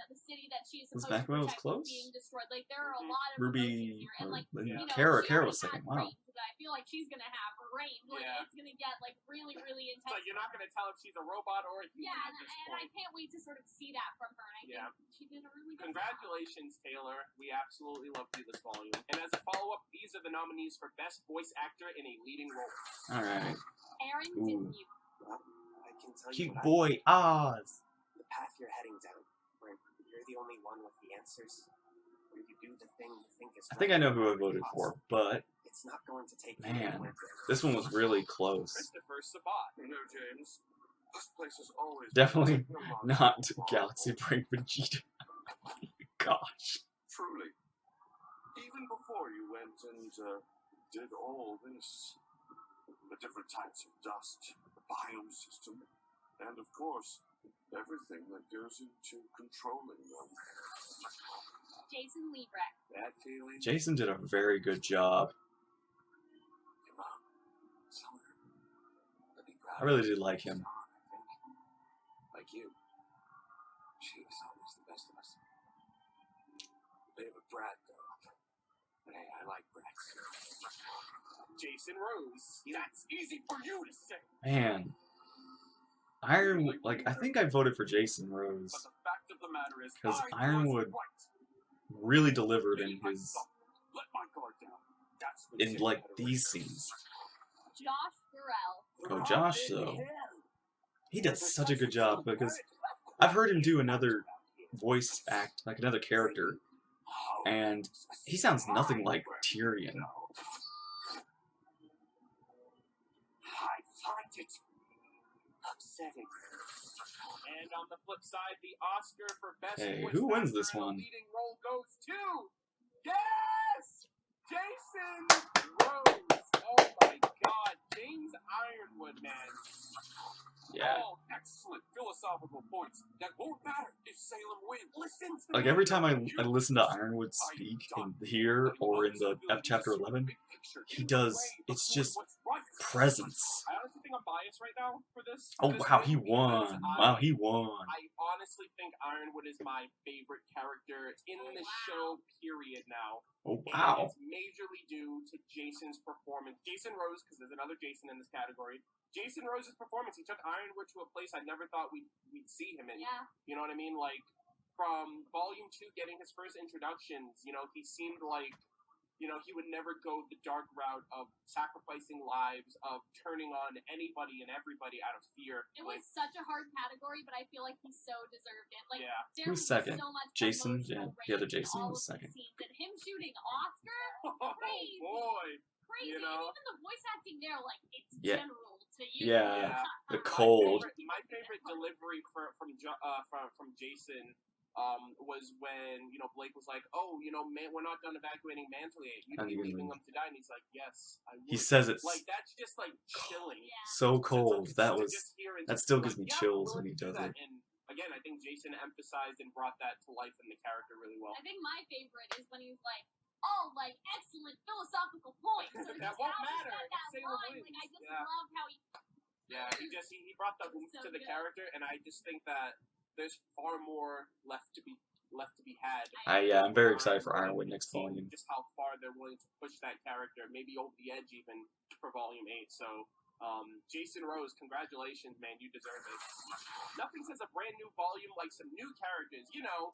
The city that she's supposed to protect is being destroyed. Like there are a lot of Ruby, emotions here, and like Kara she already was second. has Wow. range that I feel like she's gonna have range. Like it's gonna get like really, really intense. So you're not going to tell if she's a robot or a human Yeah, at this and point. I can't wait to sort of see that from her. And I think she did a really good job. Congratulations, Taylor. We absolutely loved you this volume. And as a follow-up, these are the nominees for Best Voice Actor in a Leading Role. All right. Aaron Ooh. did you. Well, I can tell Cute you what boy, Oz. the path you're heading down, where you're the only one with the answers, where you do the thing you think is I think I know who I voted for, but it's not going to take man, this one was really close. Christopher Sabat. James. This place is always Definitely not Galaxy Brain Vegeta. Gosh. Truly. Even before you went and did all this, the different types of dust, the biome system, and of course, everything that goes into controlling them. Jason Liebrecht. That feeling. Jason did a very good job. Your mom, Summer, would be proud I really of did you. like him. Like you. She was always the best of us. Bit of a brat, though. But hey, I like brats. Jason Rose. That's easy for you to say. Man. Ironwood, I think I voted for Jason Rose. But the fact of the matter is, Because I Ironwood was right. really delivered in his, Let my guard down. That's what in Sarah like had these originally scenes. Josh Burrell. Oh, Josh though. He does such a good job because I've heard him do another voice act, like another character, and he sounds nothing like Tyrion. I find it upsetting. And on the flip side, the Oscar for Best Hey, Voice who wins Actor this in a one? Leading Role goes to... Yes! Jason Rose! Oh my god, James Ironwood, man. Yeah. All excellent philosophical points that won't matter if Salem wins. Listen to Like me. every time I listen to Ironwood speak in here or in the Chapter 11, he does, it's just presence. I honestly think I'm biased right now for this. Oh for this wow, win he because won. Wow, he won. I honestly think Ironwood is my favorite character in the show, period, now. Oh And wow. it's majorly due to Jason's performance. Jason Rose, because there's another Jason in this category. Jason Rose's performance, he took Ironwood to a place I never thought we'd see him in. Yeah. You know what I mean? Like, from Volume 2 getting his first introductions, he seemed like, he would never go the dark route of sacrificing lives, of turning on anybody and everybody out of fear. It was such a hard category, but I feel like he so deserved it. Like, Yeah. there Who's was second? So much Jason? emotional Yeah, the range in Jason all was of second. these scenes. And him shooting Oscar, Oh, Crazy. boy. crazy. And even the voice acting there, like, it's Yeah. general to you. Yeah. The My cold. My favorite delivery from Jason was when Blake was like, "Oh, man, we're not done evacuating Mantle yet. You'd be leaving them to die." And he's like, "Yes, I would." He says it's like that's just like chilling. Yeah. so cold. That was, just hear and that just still be gives me like, "Yeah, chills we're when he willing to do does that." it. And again, I think Jason emphasized and brought that to life in the character really well. I think my favorite is when he's like, "Oh, like excellent philosophical points." So That just won't how he matter. said that Sailor line, Williams. like I just Yeah. love how he. Yeah, he brought the oomph So to the good. character, and I just think that there's far more left to be had. I'm very excited for Ironwood next Seeing volume. Just how far they're willing to push that character, maybe over the edge even for Volume 8. So, Jason Rose, congratulations, man, you deserve it. Nothing says a brand new volume like some new characters,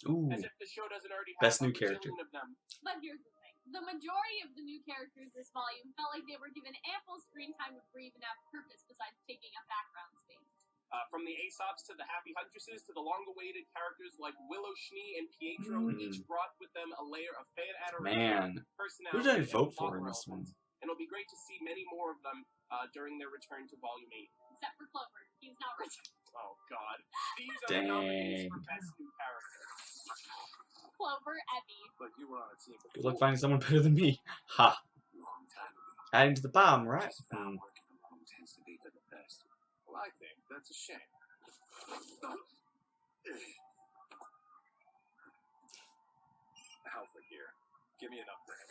Ooh. as if the show doesn't already have Best a new character. bajillion of them. But here's the thing: the majority of the new characters this volume felt like they were given ample screen time to breathe and have purpose besides taking up background. From the Aesops to the Happy Huntresses to the long-awaited characters like Willow, Schnee, and Pietro, each brought with them a layer of fan adoration, personality, who did I vote and for plot in this one? relevance. And it'll be great to see many more of them during their return to Volume 8. Except for Clover. He's not returned. Oh, God. These are the nominees for Best New Character. Clover, Evie. But you were on a team before. Good luck finding someone better than me. Ha! Long time ago. Adding to the bomb, right? Just found working alone tends to be for the best. Well, I think that's a shame. Alpha here. Give me an upgrade.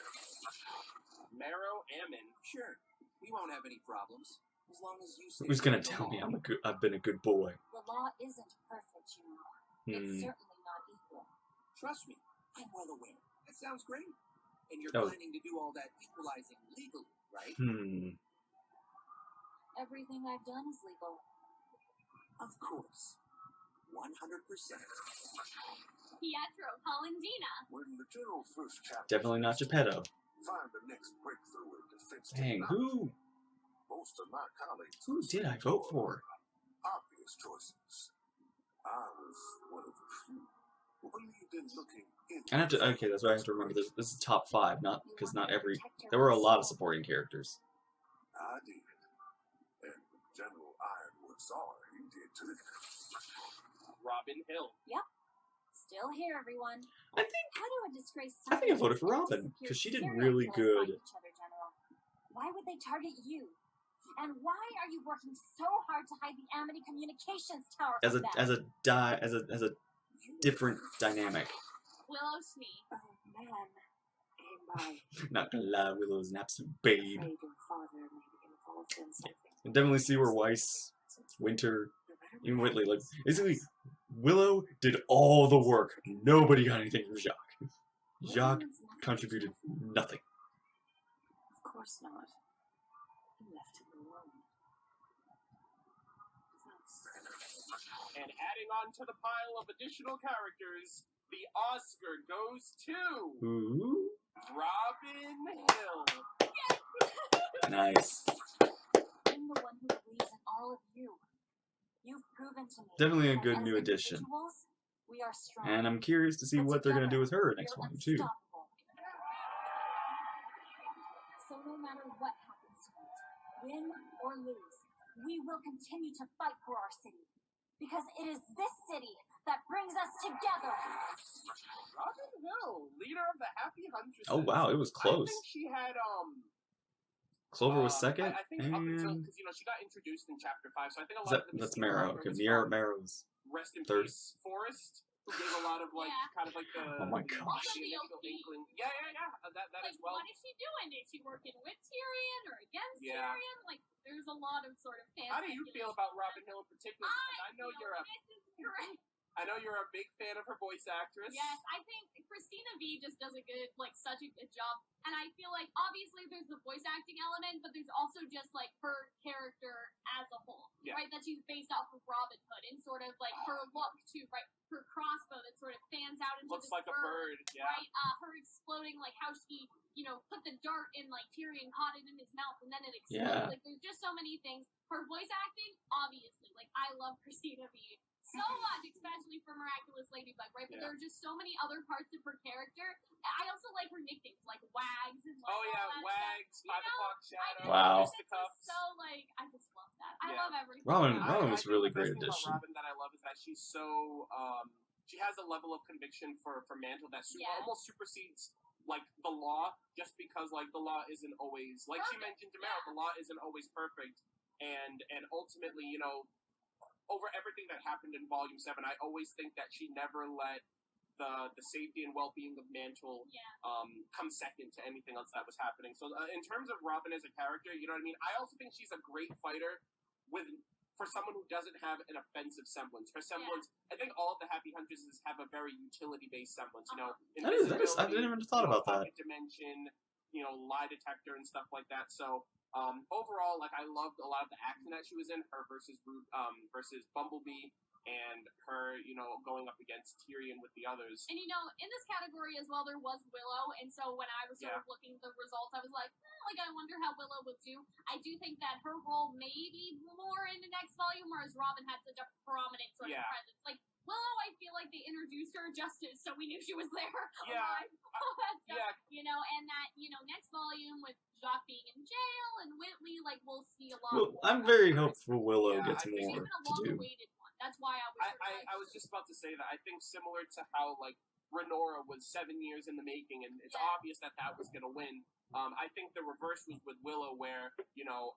Marrow, Ammon. Sure. We won't have any problems. As long as you say Who's gonna tell me I've been a good boy? The law isn't perfect, you know. It's certainly not equal. Trust me, I'm well aware. That sounds great. And you're Oh. planning to do all that equalizing legally, right? Everything I've done is legal. Of course. 100%. Pietro, Polendina. When the general first chapter Definitely not Geppetto. find the next breakthrough in defense Dang, technology, most of my colleagues who did I vote for? obvious choices. I was one of the few who believed in looking into I have to. Okay, that's why I have to remember this. This is top 5, not because not every. There were a lot of supporting characters. I did. And General Ironwood saw it. He did too. Robin Hill. Still here, everyone. I think How do a disgraced I think I scientist voted for and Robin, disappeared 'cause she did serial really killer good. find each other, General? Why would they target you? And why are you working so hard to hide the Amity Communications Tower as from a them? as a different dynamic. Willow, Schnee. Oh man, hey, Not gonna lie, Willow's an absolute babe. afraid your father may be involved in something. I can definitely see where Weiss, Winter, even Whitley, like basically, Willow did all the work. Nobody got anything from Jacques. Jacques contributed nothing. Of course not. You left him alone. And adding on to the pile of additional characters, the Oscar goes to Ooh, Robin Hill. nice. I'm the one who believes in all of you. You've proven to me. Definitely a that good as new addition. individuals, we are strong. And I'm curious to see But what they're gonna do with her together, next we're one too. unstoppable. So no matter what happens tonight, win or lose, we will continue to fight for our city. Because it is this city that brings us together. Robin Hill, leader of the Happy Huntresses. Oh wow, it was I close. think she had Clover was second, I think up until and because she got introduced in Chapter 5, so I think a lot of the that's mystique Marrow. around her Because was from Marrow's Rest in third. Peace Forrest, who gave a lot of kind of like the Oh my gosh. the initial inkling. Yeah, that Like, as well. what is she doing? Is she working with Tyrion or against Yeah. Tyrion? Like, there's a lot of sort of fan How do you feel about Robin Hill in particular? Because I know you're a This is correct. I know you're a big fan of her voice actress. Yes, I think Christina V just does a good, such a good job. And I feel like, obviously, there's the voice acting element, but there's also just, her character as a whole, Yeah. right? That she's based off of Robin Hood, and sort of, her look, too, right? Her crossbow that sort of fans out into Looks this like a bird, yeah. right? Her exploding, how she, put the dart in, Tyrion caught it in his mouth, and then it exploded. Yeah. There's just so many things. Her voice acting, obviously, I love Christina V so much, especially for Miraculous Ladybug, right? But Yeah. there are just so many other parts of her character. I also like her nicknames, like Wags and Oh all yeah, that Wags, stuff. 5 o'clock shadow, Wow. fisticuffs. So I just love that. I Yeah. love everything. Robin I was think really the great best thing addition. about Robin that I love is that she's so she has a level of conviction for Mantle that almost supersedes the law, just because the law isn't always she Perfect, mentioned to Meryl, the law isn't always perfect, and ultimately over everything that happened in Volume 7, I always think that she never let the safety and well-being of Mantle come second to anything else that was happening. So in terms of Robin as a character, you know what I mean? I also think she's a great fighter for someone who doesn't have an offensive semblance. Her semblance, I think all of the Happy Huntresses have a very utility-based semblance. That is. I didn't even thought about that. Pocket dimension, lie detector and stuff like that. So Overall, like, I loved a lot of the action that she was in, her versus Bumblebee, and her, going up against Tyrion with the others. And, in this category as well, there was Willow, and so when I was sort of looking at the results, I was like, I wonder how Willow would do. I do think that her role may be more in the next volume, whereas Robin had such a prominent sort of presence. Like, Willow, I feel like they introduced her justice, so we knew she was there. Yeah. And that, next volume with Jacques being in jail and Whitley, like, we'll see a lot Well, more. I'm very hopeful Willow gets There's more even a to do. long-awaited one. That's why I was I was just about to say that. I think similar to how, like, Renora was 7 years in the making, and it's obvious that was going to win. I think the reverse was with Willow, where,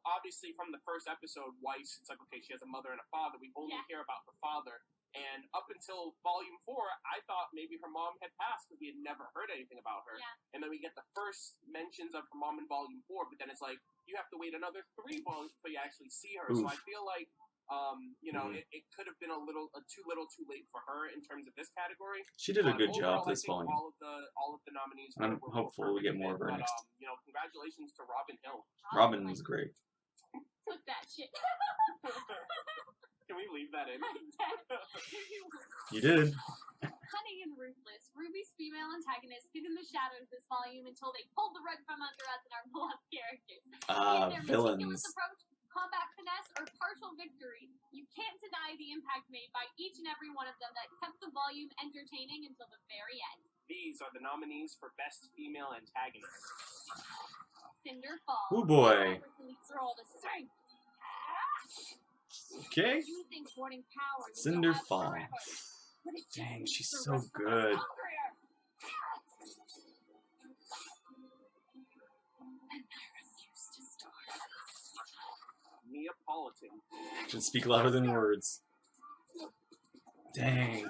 obviously from the first episode, Weiss, it's like, okay, she has a mother and a father. We only hear about her father. And up until Volume 4, I thought maybe her mom had passed because we had never heard anything about her. Yeah. And then we get the first mentions of her mom in Volume 4, but then it's like, you have to wait another 3 volumes before you actually see her. Oof. So I feel like, it could have been too little too late for her in terms of this category. She did a good Overall, job this I think volume. all of the nominees I'm were hopeful we get more of her but, next. congratulations to Robin Hill. Robin was great. Took that shit. Can we leave that in? You did. Cunning and ruthless, Ruby's female antagonists hid in the shadows this volume until they pulled the rug from under us and our beloved characters. With their Villains. meticulous approach, combat finesse, or partial victory, you can't deny the impact made by each and every one of them that kept the volume entertaining until the very end. These are the nominees for Best Female Antagonist. Cinderfall. Oh boy. They're all the same. Okay. You think hoarding power is Cinderfall. forever, but it just Dang, makes she's the so rest of us good. hungrier. And I refuse to starve. Neapolitan. Actions speak louder than words. Dang.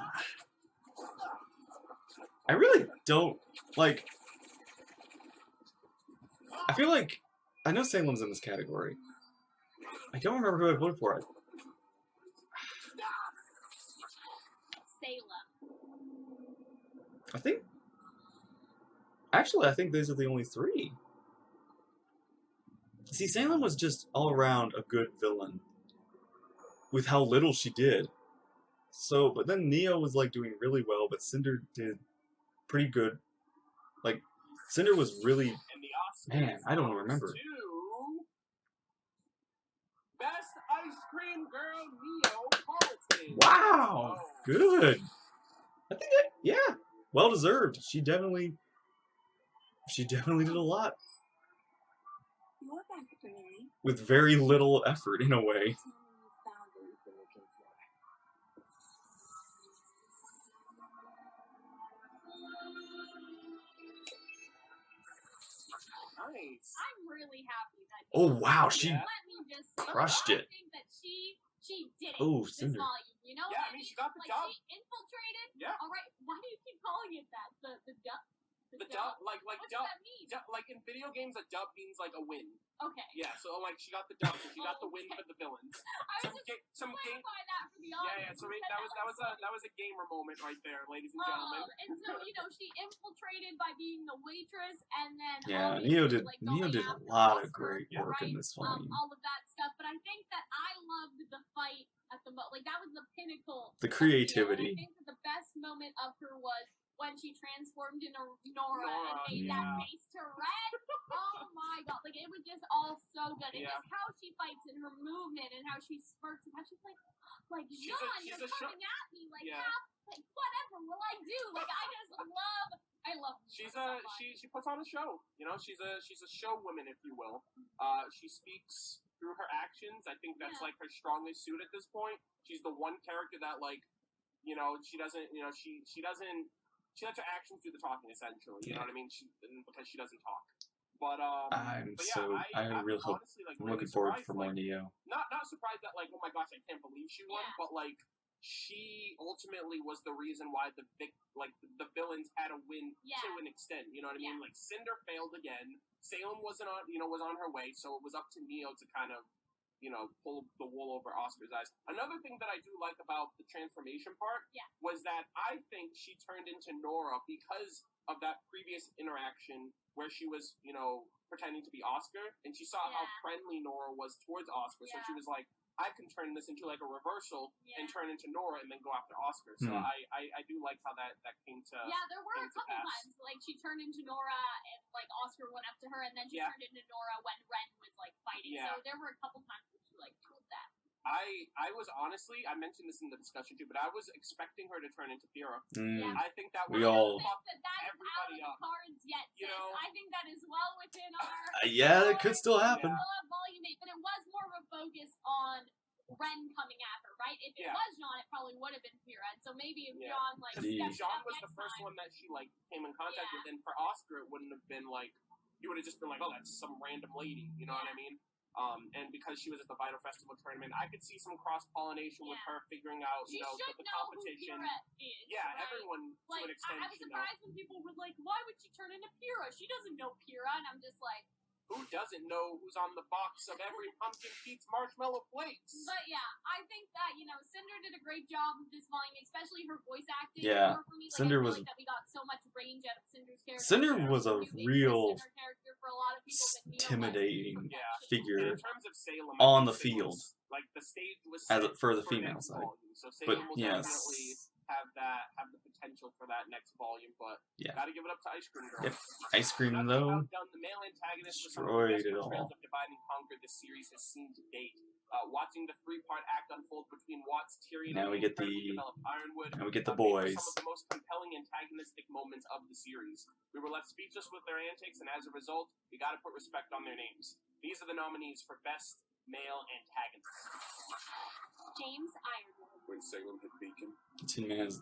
I really don't, like... I feel like... I know Salem's in this category. I don't remember who I voted for. Salem. I think... Actually, I think these are the only 3. See, Salem was just all around a good villain. With how little she did. So, but then Neo was like doing really well, but Cinder did pretty good. Like, Cinder was really... Man, I don't remember. Best Ice Cream Girl Neapolitan. Wow! Good! I think that, yeah, well deserved. She definitely did a lot. You're back for me. With very little effort, in a way. Tell me you found what you've been looking for. Nice. I'm really happy that Oh wow, she let me just crushed it. I think that she did it Oh, this Cinder. volume, you know? Yeah, I mean, she got the job. She infiltrated. Yeah. All right, why do you keep calling it that? The duck? The dub, like What dub, does that mean? like in video games, a dub means like a win. Okay. Yeah, so like she got the dub, so she got the win for the villains. I was just Some game. clarify that for the Yeah, audience. so that was a gamer moment right there, ladies and gentlemen. And so, she infiltrated by being the waitress, and then Yeah, obviously, Neo did a going after lot of Oscar, great work in right? this volume. All of that stuff, but I think that I loved the fight at the that was the pinnacle. The of Neo, creativity. and I think that the best moment of her was when she transformed into Nora and made Yeah. that face to red. Oh my god, like it was just all so good. And Yeah. just how she fights and her movement and how she smirks and how she's like She's John, a you're show- coming at me, like Yeah. like whatever will I do? Like I love She's her so much. she puts on a show. She's a show woman, if you will. She speaks through her actions. I think that's like her strongest suit at this point. She's the one character that she doesn't she lets her actions do the talking, essentially. You know what I mean? Because she doesn't talk. But I really hope. honestly, I'm looking forward for more surprised, Neo. Not surprised that oh my gosh, I can't believe she won, Yeah. but she ultimately was the reason why the villains had to win to an extent. You know what I mean? Yeah. Like Cinder failed again. Salem wasn't on was on her way, so it was up to Neo to kind of pull the wool over Oscar's eyes. Another thing that I do like about the transformation part was that I think she turned into Nora because of that previous interaction where she was, pretending to be Oscar, and she saw how friendly Nora was towards Oscar, so she was like, I can turn this into like a reversal and turn into Nora and then go after Oscar. So I do like how that came to there were a couple times like she turned into Nora and like Oscar went up to her, and then she turned into Nora when Ren was like fighting. So there were a couple times where she like pulled that. I was honestly, I mentioned this in the discussion too, but I was expecting her to turn into Pyrrha. Yeah. I think that would fuck everybody up. Cards yet, you know, I think that is well within our. Yeah, it could still happen. Volume 8, but it was more of a focus on Ren coming after, right? If it was Jean, it probably would have been Pyrrha. So maybe if Jean like Jean was the first one that she like came in contact with, and for Oscar, it wouldn't have been like you would have just been like, oh, that's some random lady, you know what I mean? And because she was at the Vital Festival tournament, I could see some cross-pollination with her figuring out, you know, the competition. Everyone to an extent. I was surprised when people were like, why would she turn into Pyrrha? She doesn't know Pyrrha, and I'm just like, who doesn't know who's on the box of every Pumpkin Pete's marshmallow flakes? But I think that, you know, Cinder did a great job with this volume, especially her voice acting. Yeah, for me. Like, Cinder was. Like that we got so much range out of Cinder's character. Cinder was a real for a lot of people, intimidating figure in terms of Salem, on the field. Like the stage was for the female side. So Salem will yes. definitely have the potential for that next volume, but gotta give it up to Ice Cream Girl. Yep. Ice Cream though the male antagonist destroyed it all. Of Divide and Conquer this series has seen to date. Watching the three-part act unfold between Watts, Tyrion, now we and get the Ironwood, now we get the boys. Some of the most compelling antagonistic moments of the series. We were left speechless with their antics, and as a result, we got to put respect on their names. These are the nominees for Best Male Antagonist. James Ironwood. When Salem had Beacon, Tin Man is.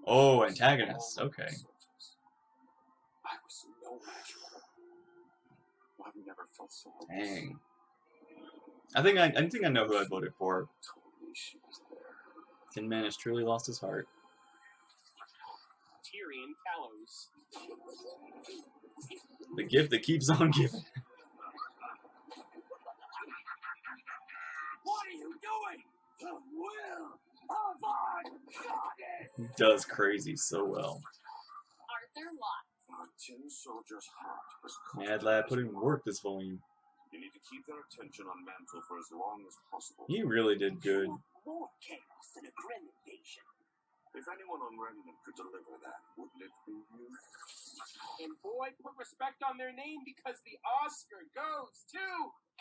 Oh, antagonist. Okay. I was no match for her. I've never felt so hopeless. Dang. I think I know who I voted for. Tin Man has truly lost his heart. Tyrion Talos. The gift that keeps on giving. What are you doing? The will of our goddess! He does crazy so well. Arthur Watts. Our tin soldier's heart was Mad Lad put in work this volume. You need to keep their attention on Mantle for as long as possible. He really did good. More chaos than a grim invasion. If anyone on Remnant could deliver that, wouldn't it be you? And boy, put respect on their name because the Oscar goes to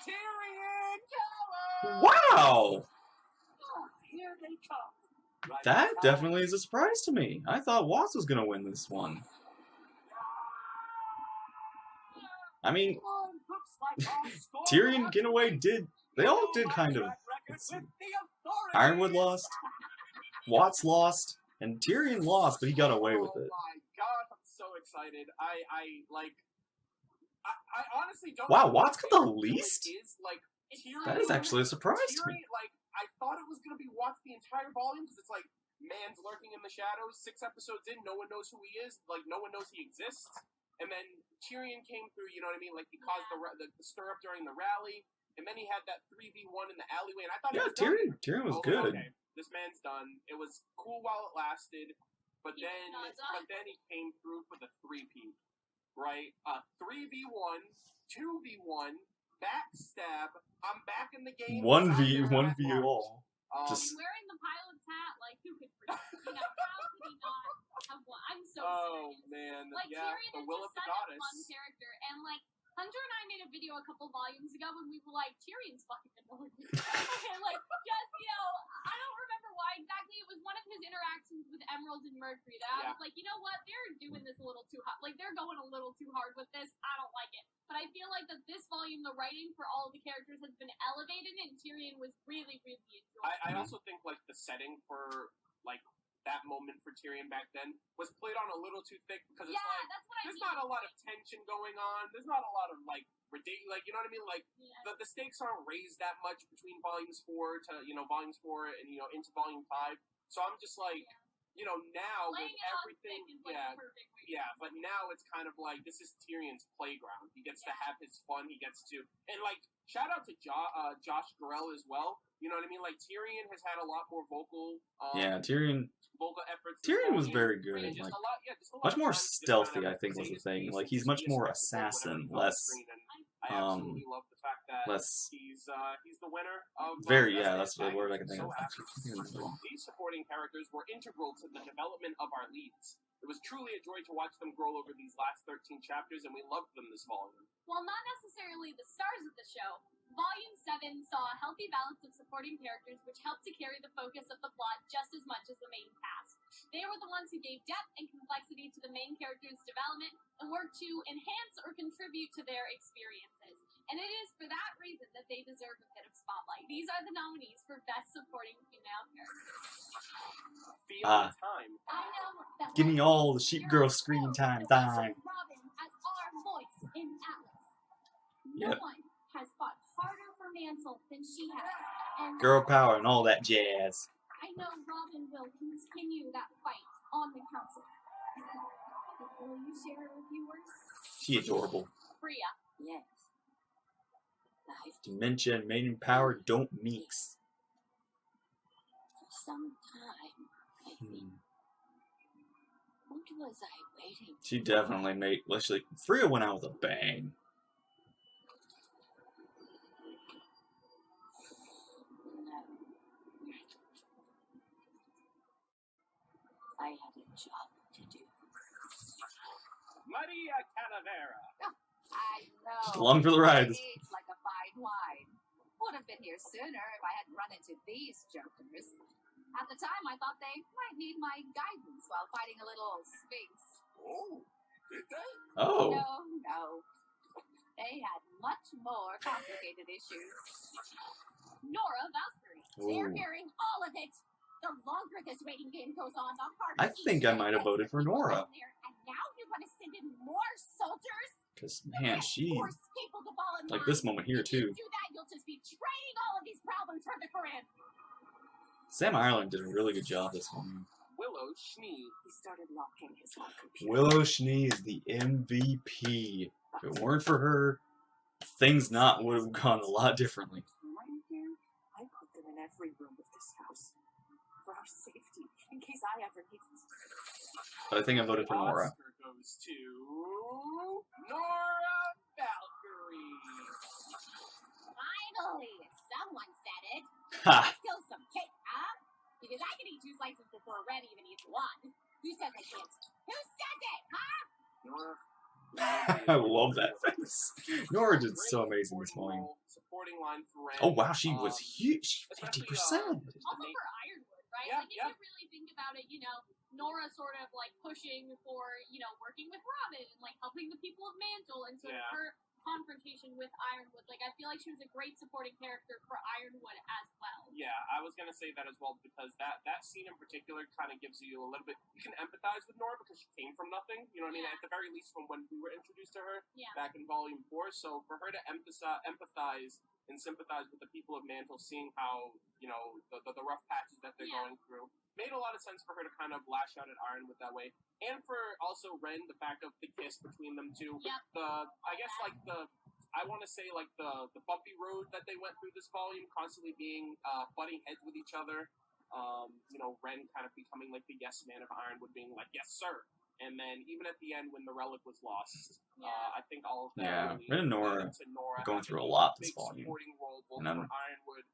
Tyrion Talos! Wow! Oh, here they come. Right That now. definitely is a surprise to me. I thought Watts was gonna win this one. I mean, Tyrion, in a way, did. They all did kind of. Ironwood lost, Watts lost, and Tyrion lost, but he got away with it. Oh my god, I'm so excited. I honestly don't. Wow, Watts got the least? Tyrion, That is actually a surprise to me. Like, I thought it was going to be Watts the entire volume, because it's like, man's lurking in the shadows, 6 episodes in, no one knows who he is, like, no one knows he exists. And then Tyrion came through, you know what I mean? Like, he caused the stir up during the rally, and then he had that 3v1 in the alleyway, and I thought Tyrion was good. Okay, this man's done. It was cool while it lasted, but then he came through for the 3P, right? 3v1, 2v1, backstab, I'm back in the game. 1v all. Just wearing the pilot's hat, like, who could forget? You know, how could he not have won? I'm so excited. Man, like, yeah, Tyrion the will is of the just such goddess. a fun character, and like, Hunter and I made a video a couple volumes ago when we were like, Tyrion's fucking annoying. And like, just, you know, I don't remember why exactly. It was one of his interactions with Emerald and Mercury that I was like, you know what, they're doing this a little too hard. Like, they're going a little too hard with this. I don't like it. But I feel like that this volume, the writing for all of the characters has been elevated, and Tyrion was really, really enjoyable. I also think, like, the setting for, like, that moment for Tyrion back then was played on a little too thick, because it's like, that's what there's not a lot of tension going on. There's not a lot of, like, ridiculous, like, you know what I mean? Like, the stakes aren't raised that much between volumes 4 to, you know, volumes 4 and, you know, into volume 5. So I'm just like, you know, now with everything, but now it's kind of like, this is Tyrion's playground. He gets to have his fun. He gets to, and like, shout out to Josh Gorell as well. You know what I mean? Like Tyrion has had a lot more vocal. Yeah, Tyrion. Vocal efforts. Tyrion was very good. And just Like, a lot, yeah, just a lot much more of time to just stealthy, kind of I think, was say the his thing. piece Like, and he's just much be a more spectacle whenever assassin, he's on less. screen, and I absolutely love the fact that less. he's the winner of Very, Best yeah, that's the word I can think so of. These supporting characters were integral to the development of our leads. It was truly a joy to watch them grow over these last 13 chapters, and we loved them this volume. While not necessarily the stars of the show, Volume 7 saw a healthy balance of supporting characters which helped to carry the focus of the plot just as much as the main cast. They were the ones who gave depth and complexity to the main characters' development and worked to enhance or contribute to their experiences. And it is for that reason that they deserve a bit of spotlight. These are the nominees for Best Supporting Female Characters. Time. I know that Give me all the sheep girl screen time. Robin as our voice in Atlas. No Yep. one has fought harder for Mantle than she has. And Girl power and all that jazz. I know Robin will continue that fight on the council. Will you share with viewers? She adorable. Bria. Yes. Dementia and maiden power don't mix. For some time, I think. What was I waiting for? She definitely made. Literally, Freya went out with a bang. No. I had a job to do. Maria Calavera. I know. Just along for the ride. Aged like a fine wine. Would have been here sooner if I hadn't run into these jokers. At the time, I thought they might need my guidance while fighting a little sphinx. Oh, did they? Oh. No. They had much more complicated issues. Nora Valkyrie. They're hearing all of it. The longer this waiting game goes on, the harder. I think I might have voted for Nora. And now you want to send in more soldiers? Because, man, she. Force people to fall in Like line. this moment here, If you too. do that, you'll just be trading all of these problems for the Korean. Sam Ireland did a really good job this one. Willow Schnee. He started locking his hot computer. Willow Schnee is the MVP. If it weren't for her, things not would have gone a lot differently. Right here, I put them in every room of this house. For our safety, in case I ever need them. But I think I voted for Nora. Oscar goes to Nora Valkyrie. Finally, someone said it. Ha! Still some cake, huh? Because I can eat 2 slices before Red even eats 1. Who says I can't? Who says it, huh? Nora? I love that face. Nora did so amazing this morning. Supporting line for Ren. Oh wow, she was huge. 50%. Also for Ironwood, right? Yeah, like, if you really think about it, you know, Nora sort of, like, pushing for, you know, working with Robin and, like, helping the people of Mantle and sort of her confrontation with Ironwood. Like, I feel like she was a great supporting character for Ironwood as well. Yeah, I was gonna say that as well because that scene in particular kind of gives you a little bit. You can empathize with Nora because she came from nothing. You know what I mean? Yeah. At the very least, from when we were introduced to her Yeah. back in Volume 4. So for her to empathize and sympathize with the people of Mantle, seeing how the rough patches that they're going through, made a lot of sense for her to kind of lash out at Ironwood that way, and for also Ren, the fact of the kiss between them two. Yep. I want to say the bumpy road that they went through this volume, constantly being butting heads with each other. Ren kind of becoming like the yes man of Ironwood, being like yes sir, and then even at the end when the relic was lost, I think all of that. Yeah, really Ren and Nora led to Nora going having through a a lot this big volume. supporting role both And I'm for Ironwood.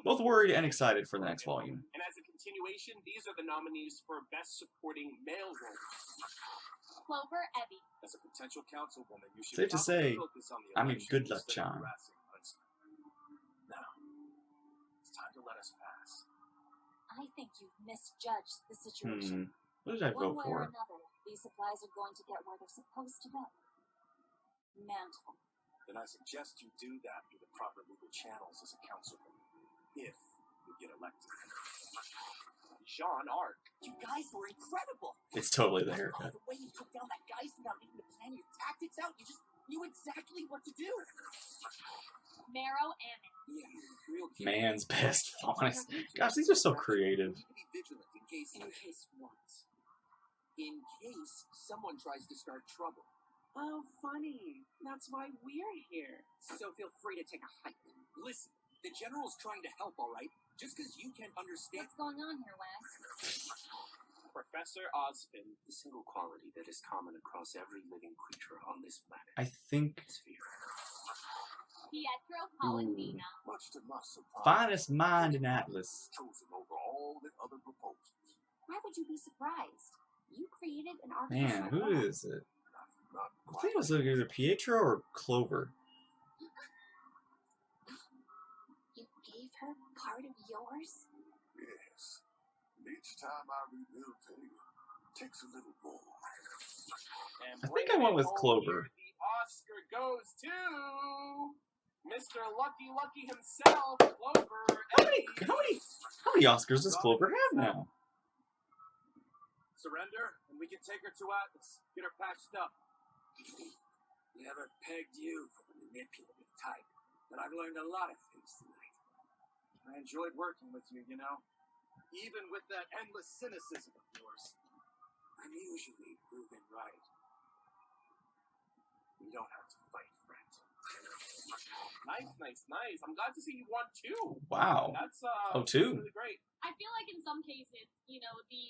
both worried and excited for the next volume. And as a continuation, these are the nominees for Best Supporting Male Role. Clover Evie. As a potential councilwoman, you should Safe to say, probably focus on the I mean, election good luck, instead of John. harassing Huntsman. Now, it's time to let us pass. I think you've misjudged the situation. What did I One vote way or for? another, these supplies are going to get where they're supposed to go. Mantle. Then I suggest you do that through the proper legal channels as a councilman, if you get elected. Jean Arc. You guys were incredible. It's totally the haircut. The way you took down that guy without even to plan your tactics out, you just knew exactly what to do. Marrow Ammon. Yeah, real cute. Man's best honest. Gosh, these are so creative. You need to be vigilant in case what? In case someone tries to start trouble. Oh, funny. That's why we're here. So feel free to take a hike. Listen, the General's trying to help, all right? Just because you can't understand... What's going on here, Wes? Professor Ozpin. The single quality that is common across every living creature on this planet. I think is fear. Pietro Polendina. Much to my surprise, finest mind in Atlas. chosen over all the other proposals. Why would you be surprised? You created an Man, artificial who world. is it? Not I quite. think it was either Pietro or Clover. You gave her part of yours? Yes. And each time I rebuild things, it takes a little more. And I think I went with bringing home Clover. here, the Oscar goes to Mr. Lucky Lucky himself, Clover. How many Oscars does Clover have now? Surrender, and we can take her to Atlas. Get her patched up. Never pegged you for the manipulative type, but I've learned a lot of things tonight. I enjoyed working with you, you know. Even with that endless cynicism of yours. I'm usually proven right. We don't have to fight, friend. Nice. I'm glad to see you won too. Wow. That's two. really great. I feel like in some cases, you know, the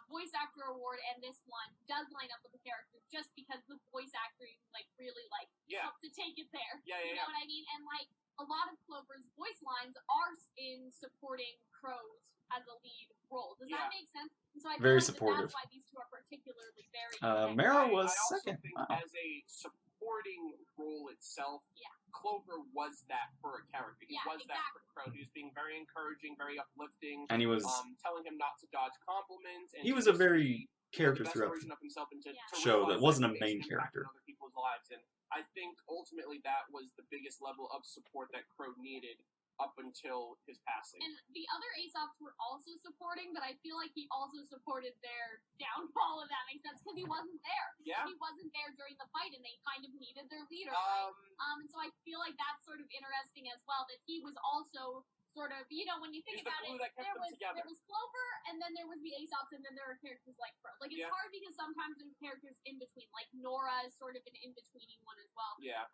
voice actor award and this one does line up with the characters just because the voice acting like really like helped to take it there. You know what I mean? And like a lot of Clover's voice lines are in supporting Crow's as a lead role. Does that make sense? And so I Very feel like supportive. that's why these two are particularly very Meryl was I also second. think Wow. as a supporting role itself, Clover was that for a character. He was that for Crow. He was being very encouraging, very uplifting, And he was telling him not to dodge compliments. And he was to a very be character the best throughout version of himself and to show that realize wasn't a he makes main an impact character. in other people's lives. And I think ultimately that was the biggest level of support that Crow needed up until his passing. And the other Aesops were also supporting, but I feel like he also supported their downfall, if that makes sense, because he wasn't there. Yeah. He wasn't there during the fight, and they kind of needed their leader. And so I feel like that's sort of interesting as well, that he was also sort of, you know, when you think He's the about glue it, that kept them together. there was Clover, and then there was the Aesops, and then there are characters like Crow. Like, it's hard because sometimes there's characters in between. Like, Nora is sort of an in-betweening one as well. Yeah.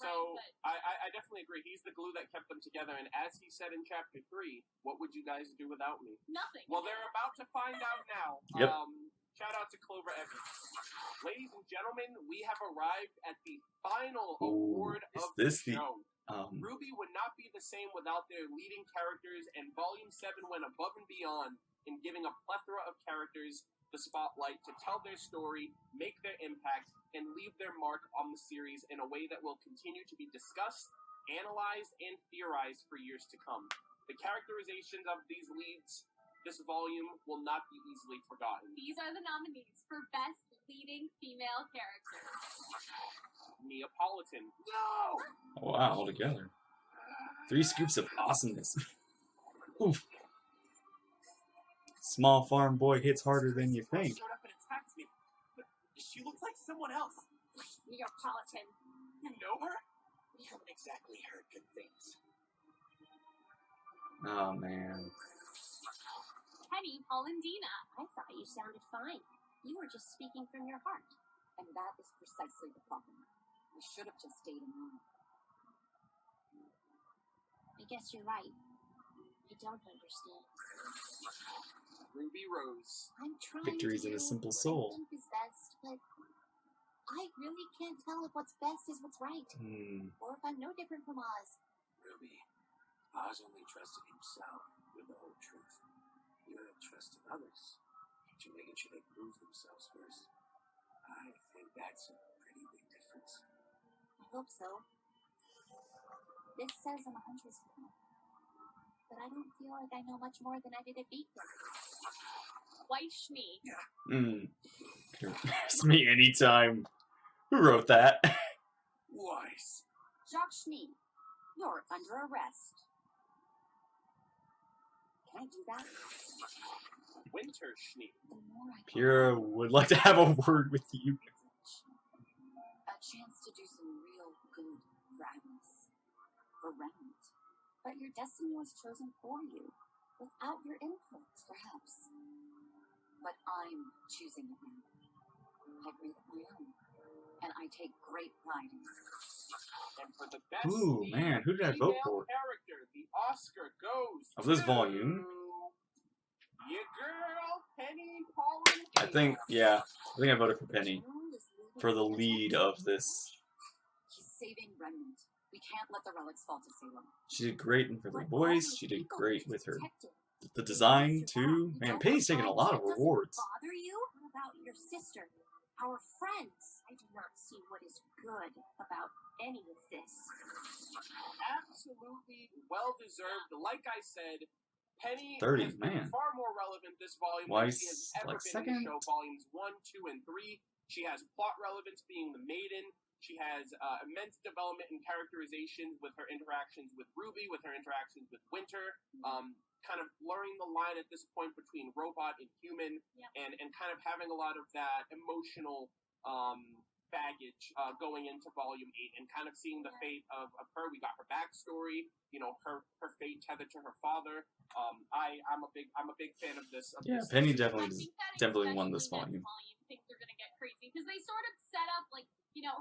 So, I definitely agree. He's the glue that kept them together, and as he said in Chapter 3, what would you guys do without me? Nothing. Well, they're about to find out now. Yep. Shout out to Clover Evans. Ladies and gentlemen, we have arrived at the final award is of this the the- show. RWBY would not be the same without their leading characters, and Volume 7 went above and beyond in giving a plethora of characters the spotlight to tell their story, make their impact, and leave their mark on the series in a way that will continue to be discussed, analyzed, and theorized for years to come. The characterizations of these leads this volume will not be easily forgotten. These are the nominees for Best Leading Female Character. Neapolitan. No! Oh, wow, all together. 3 scoops of awesomeness. Oof. Small farm boy hits harder than you think. Showed up and attacked me, but she looks like someone else. Neapolitan. You know her? We haven't exactly heard good things. Oh, man. Penny Polendina. I thought you sounded fine. You were just speaking from your heart. And that is precisely the problem. We should have just stayed in line. I guess you're right. I don't understand. Ruby Rose. I'm trying Victories to in a do simple what soul. I think is best, but I really can't tell if what's best is what's right, or if I'm no different from Oz. RWBY, Oz only trusted himself with the whole truth. You have trusted others to making sure they prove themselves first. I think that's a pretty big difference. I hope so. This says I'm a huntress now, but I don't feel like I know much more than I did at Beacon. White Schnee. Ask me anytime. Who wrote that? Wise. Jacques Schnee, you're under arrest. Can I do that? Winter Schnee. The more I Pyrrha would like to have a word with you. a chance to do some real good for Atlas, for Remnant. But your destiny was chosen for you, without your input. Perhaps. But I'm choosing it now. I breathe my own. and I take great pride in it. And for the best Ooh, man, who did I vote female for? character, the Oscar goes Of this to volume. your girl, Penny Pauling. I think I voted for Penny for the lead of this. He's saving Remnant. We can't let the relics fall to Salem. She did great for the But voice. all She those did people great she's with her protecting. the design Survive. too. Man, Penny's taking a lot of Doesn't rewards. bother you? What about your sister? Our friends? I do not see what is good about any of this. Absolutely well deserved. Like I said, Penny 30, has been man. far more relevant this volume Weiss, than she has ever like, been second? in the show. Volumes 1, 2, and 3. She has plot relevance being the maiden. She has immense development and characterization with her interactions with Ruby, with her interactions with Winter, kind of blurring the line at this point between robot and human, and kind of having a lot of that emotional baggage going into Volume 8, and kind of seeing the fate of her. We got her backstory, her fate tethered to her father. I'm a big fan of this. Yeah, this Penny season. definitely won this volume. Things are gonna get crazy because they sort of set up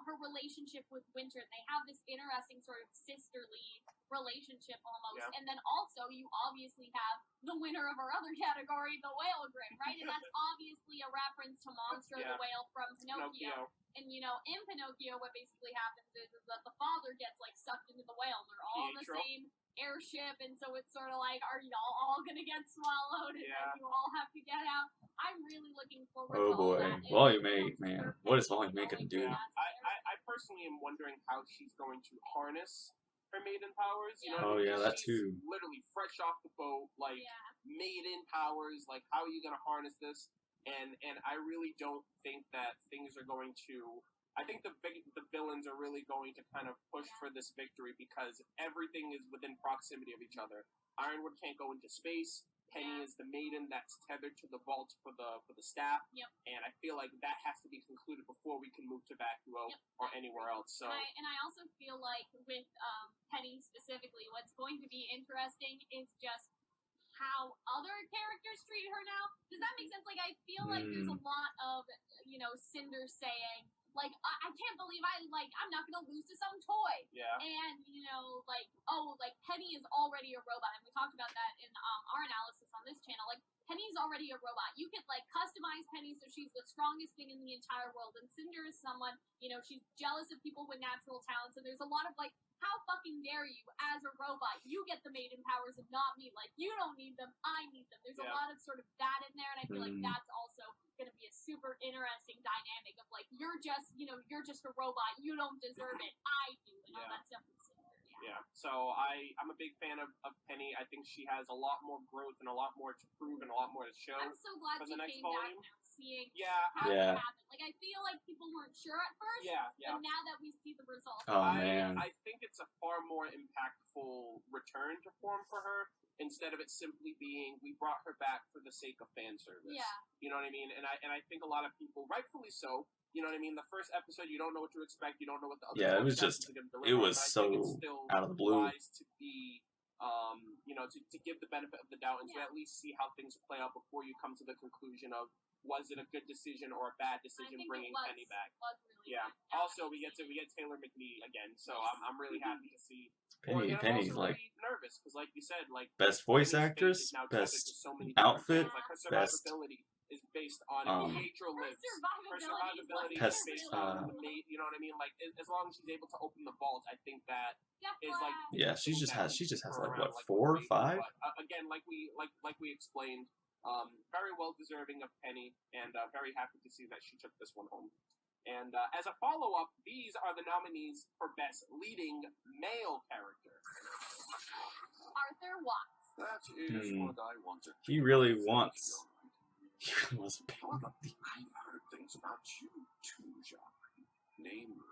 her relationship with Winter. They have this interesting sort of sisterly relationship almost, and then also you obviously have the winner of our other category, the whale grim, right? And that's obviously a reference to Monster the Whale from Pinocchio. And in Pinocchio, what basically happens is that the father gets sucked into the whale. They're all in the same airship, and so it's sort of like, are y'all all gonna get swallowed, and then you all have to get out? I'm really looking forward to all that. Volume 8, man. What is Volume 8 gonna do? I personally am wondering how she's going to harness her maiden powers. That too. She's literally fresh off the boat, maiden powers. Like, how are you going to harness this? And I really don't think that things are going to. I think the villains are really going to kind of push for this victory because everything is within proximity of each other. Ironwood can't go into space. Penny is the maiden that's tethered to the vault for the staff, and I feel like that has to be concluded before we can move to Vacuo or anywhere else. So, and I also feel like with Penny specifically, what's going to be interesting is just how other characters treat her now. Does that make sense? Like, I feel like there's a lot of Cinder saying, like, I can't believe I'm not gonna lose to some toy. Yeah. And Penny is already a robot, and we talked about that in our analysis on this channel. Like, Penny's already a robot. You could customize Penny so she's the strongest thing in the entire world. And Cinder is someone, she's jealous of people with natural talents, and there's a lot of how fucking dare you as a robot? You get the maiden powers and not me. Like, you don't need them, I need them. There's a lot of sort of that in there, and I feel like that's also gonna be a super interesting dynamic of you're just a robot, you don't deserve it, I do, and all that stuff. Yeah, so I'm a big fan of Penny. I think she has a lot more growth and a lot more to prove and a lot more to show. I'm so glad for she the next came volume. back now, seeing how it happen. Like, I feel like people weren't sure at first, but now that we see the results, man. I think it's a far more impactful return to form for her instead of it simply being we brought her back for the sake of fan service. Yeah. You know what I mean? And I think a lot of people, rightfully so, you know what I mean? The first episode, you don't know what to expect. You don't know what the other it was just, it was so out of the blue. Wise to be, to give the benefit of the doubt and to at least see how things play out before you come to the conclusion of was it a good decision or a bad decision bringing Penny back. Really good. Also, we get Taylor McNee again, so I'm really happy to see. Penny's really nervous because, like you said, best voice actress, best outfit, her best. survivability is based on Pietro lives. Her survivability is based on you know what I mean? Like, as long as she's able to open the vault, I think that is she just has what, 4 or 5? But, again, like we explained, very well deserving of Penny, and very happy to see that she took this one home. And as a follow-up, these are the nominees for Best Leading Male Character. Arthur Watts. That is what I wanted. He really wants. However, I've heard things about you too, Jacques. Namely,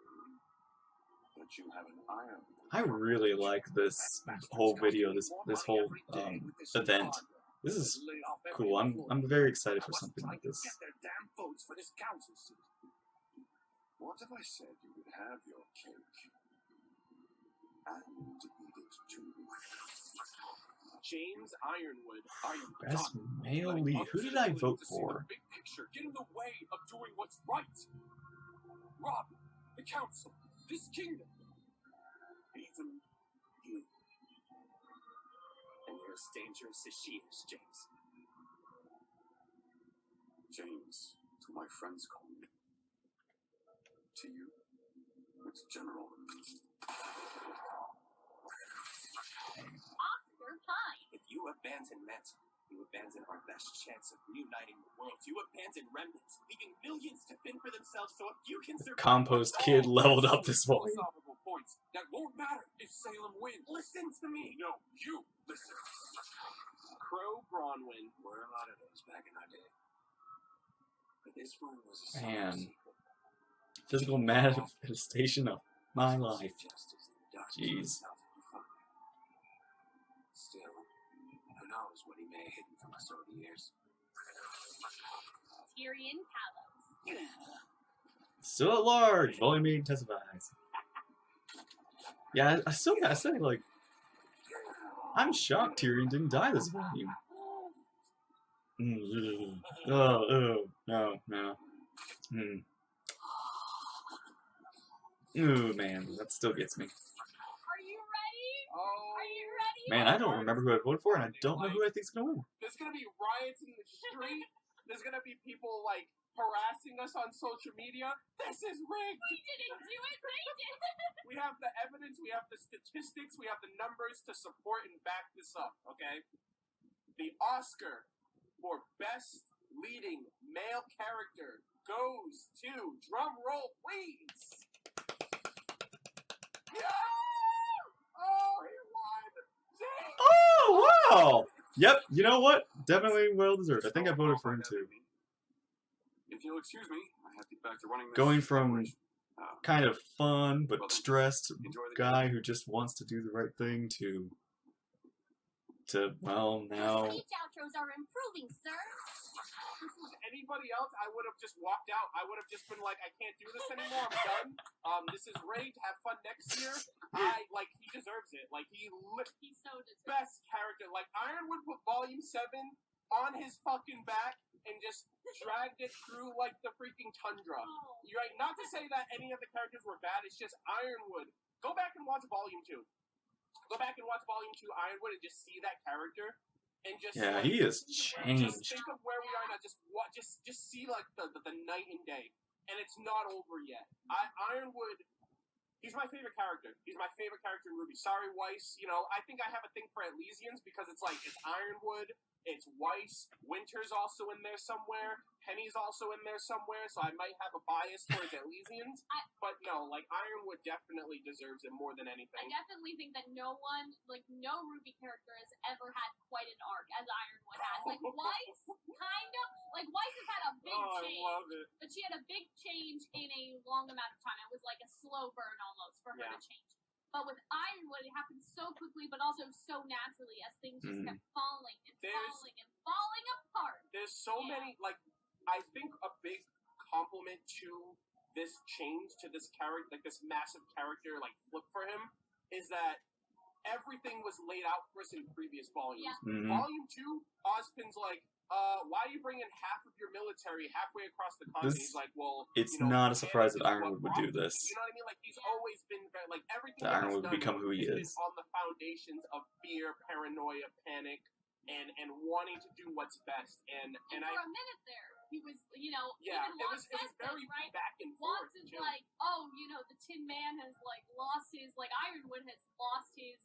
that you have an iron. I really like this whole video, this whole event. This is cool. I'm very excited for something like this. What if I said you would have your cake and eat it too? James Ironwood. Best male lead. Who did I vote for? Big picture, get in the way of doing what's right. Rob, the council, this kingdom. Even you. And you're as dangerous as she is, James. James, to my friends call me. To you, it's General. Oscar Pine. If you abandon Met, you abandon our best chance of reuniting the world. You abandon remnants, leaving millions to fend for themselves so a few can survive. Compost Kid leveled up this volume. Philosophical points that won't matter if Salem wins. Listen to me. No, you listen. Crow Bronwyn. There were a lot of those back in our day. But this one was a Man. secret. Physical manifestation of my life. Justice in the dark. Jeez. Still, who knows what he may have hidden from us over the years. Tyrion Palos. Still at large. Volume 8 testifies. Yeah, I still gotta say, like, I'm shocked Tyrion didn't die this volume. No. Ooh, man, that still gets me. Are you ready? Oh, Are you ready? Man, I don't remember who I voted for, and I don't know who I think's gonna win. there's gonna be riots in the street. There's gonna be people like harassing us on social media. This is rigged. We didn't do it. They did. We have the evidence, we have the statistics, we have the numbers to support and back this up, okay? The Oscar for Best Leading Male Character goes to, drum roll please! Yeah! Oh, he won! Dang! Oh, wow! Yep, you know what? Definitely well deserved. I think I voted for him too. If you'll excuse me, I have to get back to running this Going from operation. kind of fun but stressed guy who just wants to do the right thing to well, now. Speech outros are improving, sir. If this was anybody else, I would have just walked out. I would have just been like, I can't do this anymore. I'm done. This is rigged. Have fun next year. He deserves it. Like, He so deserves best character. Like, Ironwood put Volume 7 on his fucking back and just dragged it through, like, the freaking tundra. You're right. Not to say that any of the characters were bad. It's just Ironwood. Go back and watch Volume 2. Go back and watch Volume 2 Ironwood and just see that character. And just Yeah, like, he is just changed. think of where we are now. Just see like the night and day, and it's not over yet. Ironwood, he's my favorite character. He's my favorite character in RWBY. Sorry, Weiss. You know, I think I have a thing for Elysians because it's like it's Ironwood, it's Weiss, Winter's also in there somewhere, Penny's also in there somewhere, so I might have a bias towards Elysians. But no, like Ironwood definitely deserves it more than anything. I definitely think that no RWBY character has ever had quite an arc as Ironwood has. Like, Weiss, Weiss has had a big change. I love it. But she had a big change in a long amount of time. It was like a slow burn almost for her to change. But with Ironwood, it happened so quickly, but also so naturally as things just kept falling falling apart. There's so many, I think a big compliment to this change, to this character, like this massive character, flip for him, is that everything was laid out for us in previous volumes. Yeah. Volume 2, Ozpin's like, why are you bringing half of your military halfway across the continent? He's like, well, it's not a surprise that Ironwood would do this. You know what I mean? Like, he's always been very, everything That Ironwood would become who he is. on the foundations of fear, paranoia, panic, and wanting to do what's best. And for a minute there, he was, even it was very right? back and forth. Watts is like, the Tin Man has lost his, Ironwood has lost his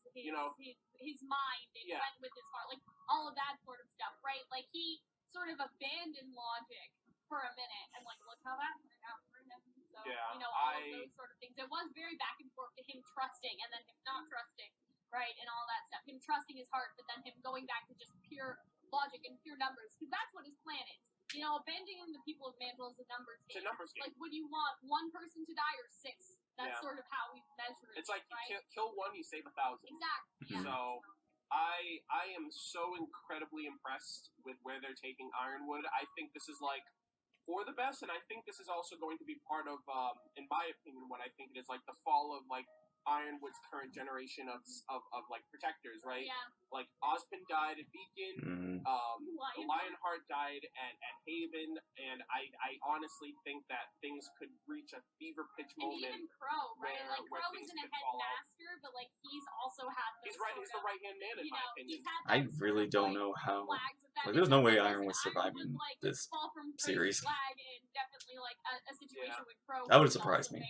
mind and went with his heart, all of that sort of stuff, right? Like, he sort of abandoned logic for a minute and look how that turned out for him. So all of those sort of things. It was very back and forth to him trusting and then him not trusting, right? And all that stuff. Him trusting his heart, but then him going back to just pure logic and pure numbers, because that's what his plan is. Abandoning the people of Mantle is a numbers game. It's a numbers game. Like, would you want one person to die or 6? That's sort of how we measure it. It's like, right? you kill one, you save 1,000. Exactly. Yeah. So, I am so incredibly impressed with where they're taking Ironwood. I think this is, for the best, and I think this is also going to be part of, in my opinion, what I think it is, the fall of, Ironwood's current generation of like protectors, right? Yeah. Like Ozpin died at Beacon, Lionheart died at Haven, and I honestly think that things could reach a fever pitch moment. And even Crow, right? Like Crow isn't a headmaster, but like he's also had. He's the right hand man in my opinion. I really don't know how. Like, there's no way Ironwood's surviving this series. And definitely like a situation with Crow. That would surprise me.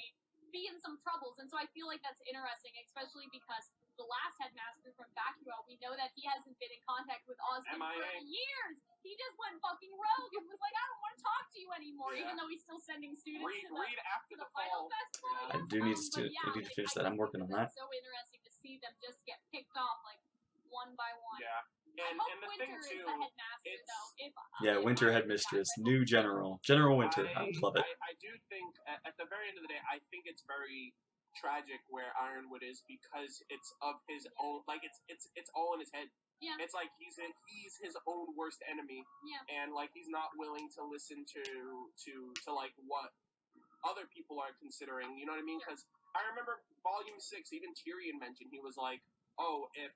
Be in some troubles, and so I feel like that's interesting, especially because the last headmaster from Bakuo, we know that he hasn't been in contact with Ozpin for years. He just went fucking rogue and was like, I don't want to talk to you anymore, even though he's still sending students to the final festival. I do need to finish that. I'm working on that. It's so interesting to see them just get picked off like one by one. Yeah. And the Winter thing too, is the headmaster, though. Winter headmistress, new General Winter. I love it. I do think at the very end of the day, I think it's very tragic where Ironwood is because it's of his own. Like it's all in his head. Yeah. It's like he's his own worst enemy. Yeah. And like he's not willing to listen to like what other people are considering. You know what I mean? Because I remember Volume 6, even Tyrion mentioned he was like, oh, if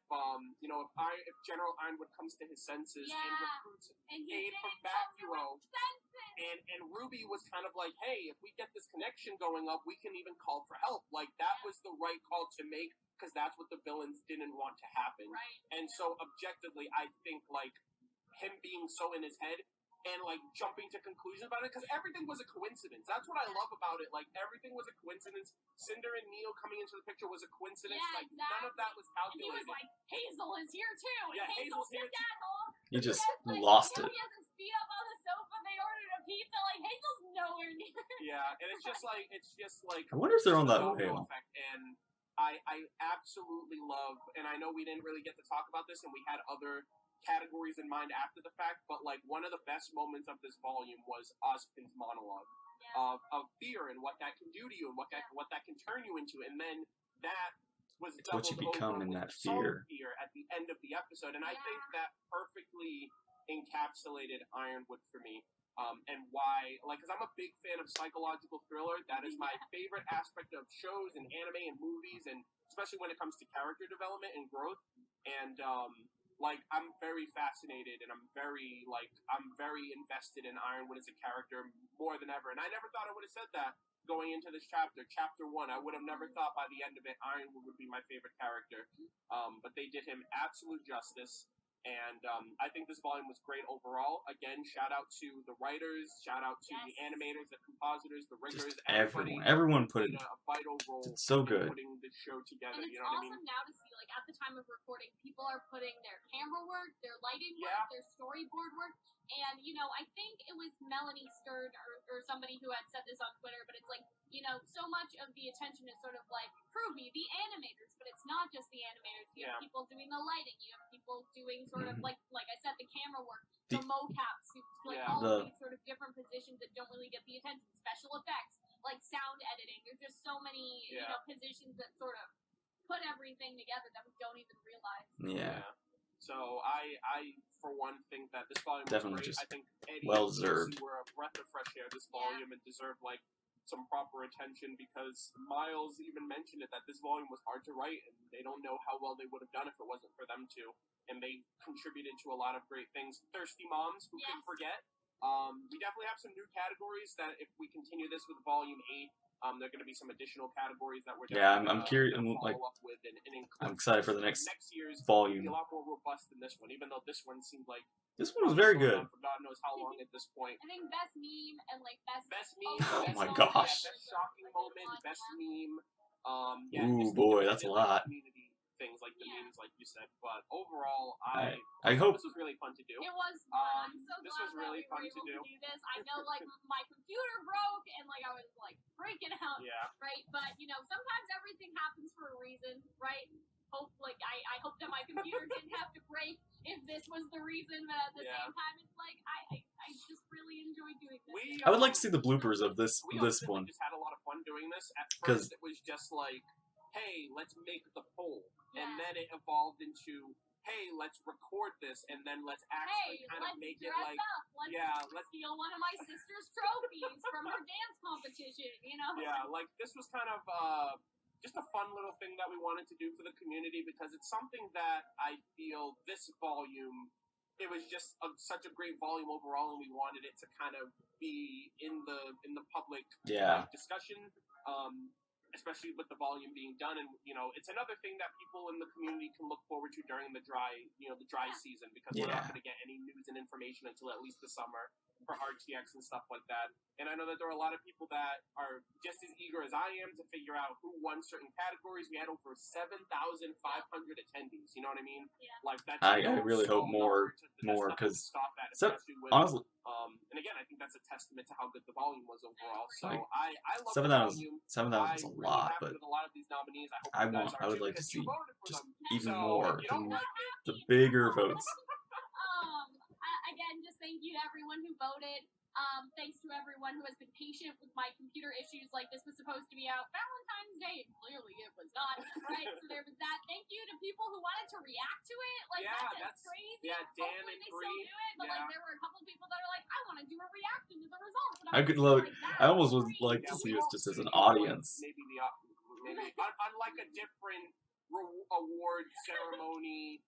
General Ironwood comes to his senses and recruits aid from Bakuo, and RWBY was kind of like, hey, if we get this connection going up, we can even call for help. Like that was the right call to make because that's what the villains didn't want to happen. Right. And so objectively, I think like him being so in his head and like jumping to conclusions about it because everything was a coincidence. That's what I love about it. Like everything was a coincidence. Cinder and Neo coming into the picture was a coincidence. Yeah, like none of that was calculated. And he was like, Hazel is here too. And yeah, Hazel's here too. He just lost it. He has his feet up on the sofa. They ordered a pizza. Like Hazel's nowhere near. Yeah, and it's just like. I wonder if they're on that whale. And I absolutely love, and I know we didn't really get to talk about this, and we had other categories in mind after the fact, but like one of the best moments of this volume was Ozpin's monologue of fear and what that can do to you and what that can turn you into, and then that was what you become in that fear at the end of the episode, and I think that perfectly encapsulated Ironwood for me. And why, like, because I'm a big fan of psychological thriller. That is my favorite aspect of shows and anime and movies, and especially when it comes to character development and growth. And like, I'm very fascinated, and I'm very invested in Ironwood as a character more than ever. And I never thought I would have said that going into this chapter, Chapter 1. I would have never thought by the end of it Ironwood would be my favorite character. But they did him absolute justice. And I think this volume was great overall. Again, shout out to the writers, shout out to the animators, the compositors, the riggers, everyone put in a vital role. It's so good. Putting the show together. And it's you know what I mean? awesome now to see, like at the time of recording, people are putting their camera work, their lighting work, their storyboard work. And, you know, I think it was Melanie Stern or somebody who had said this on Twitter, but it's like, you know, so much of the attention is sort of like RWBY, the animators, but it's not just the animators. You have people doing the lighting, you have people doing sort of like I said, the camera work, the mocap suits, like all of these sort of different positions that don't really get the attention, special effects, like sound editing. There's just so many, you know, positions that sort of put everything together that we don't even realize. Yeah. So I for one think that this volume definitely was great. Just I think Eddie well and deserved. Were a breath of fresh air this volume and deserved like some proper attention because Miles even mentioned it that this volume was hard to write and they don't know how well they would have done if it wasn't for them to. And they contributed to a lot of great things. Thirsty Moms, who can forget. We definitely have some new categories that if we continue this with volume 8, there are going to be some additional categories that we're I'm curious. I'm excited for the next year's volume. Be a lot more robust than this one, even though this one seemed like this one was very good. For God knows how long at this point. I think best meme and like best meme. Oh my gosh! Best shocking moment, best meme. Ooh boy, that's a lot. Things like the memes, like you said, but overall, I hope this was really fun to do. It was fun. I'm so this glad was really that we fun were able to do. this. I know, like my computer broke and like I was like freaking out. Yeah. Right, but you know, sometimes everything happens for a reason, right? I hope that my computer didn't have to break if this was the reason. But at the same time, it's like I just really enjoy doing this. I would like to see the bloopers of this one. Just had a lot of fun doing this. At first, it was just like, hey, let's make the poll. And then it evolved into, hey, let's record this, and then let's actually make it like, let's steal one of my sister's trophies from her dance competition, you know? Yeah, like this was kind of just a fun little thing that we wanted to do for the community, because it's something that I feel this volume, it was just such a great volume overall, and we wanted it to kind of be in the public discussion, especially with the volume being done. And it's another thing that people in the community can look forward to during the dry season, because we're not going to get any news and information until at least the summer for RTX and stuff like that. And I know that there are a lot of people that are just as eager as I am to figure out who won certain categories. We had over 7,500 attendees. You know what I mean? Yeah. Like that's I really hope more, because honestly, and again, I think that's a testament to how good the volume was overall. So like, I love 7,000 the volume. is a lot, but with a lot of these nominees. I would like to see just even more, the the bigger votes. Again, just thank you to everyone who voted. Thanks to everyone who has been patient with my computer issues. Like, this was supposed to be out Valentine's Day, and clearly it was not. Right? So there was that. Thank you to people who wanted to react to it. Like, that's crazy. Yeah, Dan Hopefully and they Bree. still do it, but like there were a couple people that are like, I want to do a reaction to the results. And I could look. I almost would like to see us just as an audience. Maybe unlike a different award ceremony.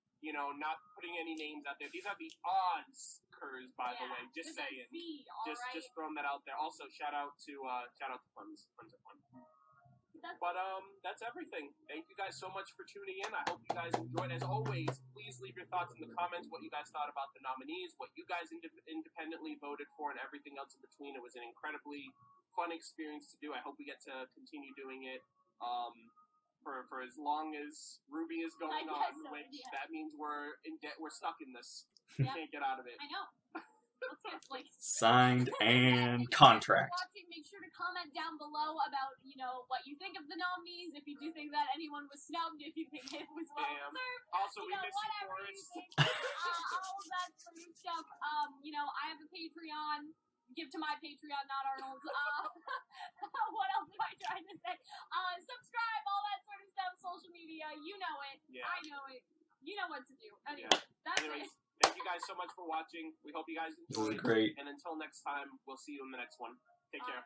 Not putting any names out there. These are the Ozcars, by the way. Just saying. Just throwing that out there. Also, shout out to Funds. Funds are fun. But that's everything. Thank you guys so much for tuning in. I hope you guys enjoyed. As always, please leave your thoughts in the comments. What you guys thought about the nominees. What you guys independently voted for, and everything else in between. It was an incredibly fun experience to do. I hope we get to continue doing it. For as long as RWBY is going on, which that means we're in debt. We're stuck in this. We can't get out of it. I know. Signed and contract. Make sure to comment down below about what you think of the nominees. If you do think that anyone was snubbed, if you think it was well deserved. Also, we miss you, Forrest. All of that sort of stuff. I have a Patreon. Give to my Patreon, not Arnold's. What else am I trying to say? Subscribe, all that sort of stuff, social media. You know it. Yeah. I know it. You know what to do. Anyway, that's it. Thank you guys so much for watching. We hope you guys enjoyed. This is great. And until next time, we'll see you in the next one. Take care.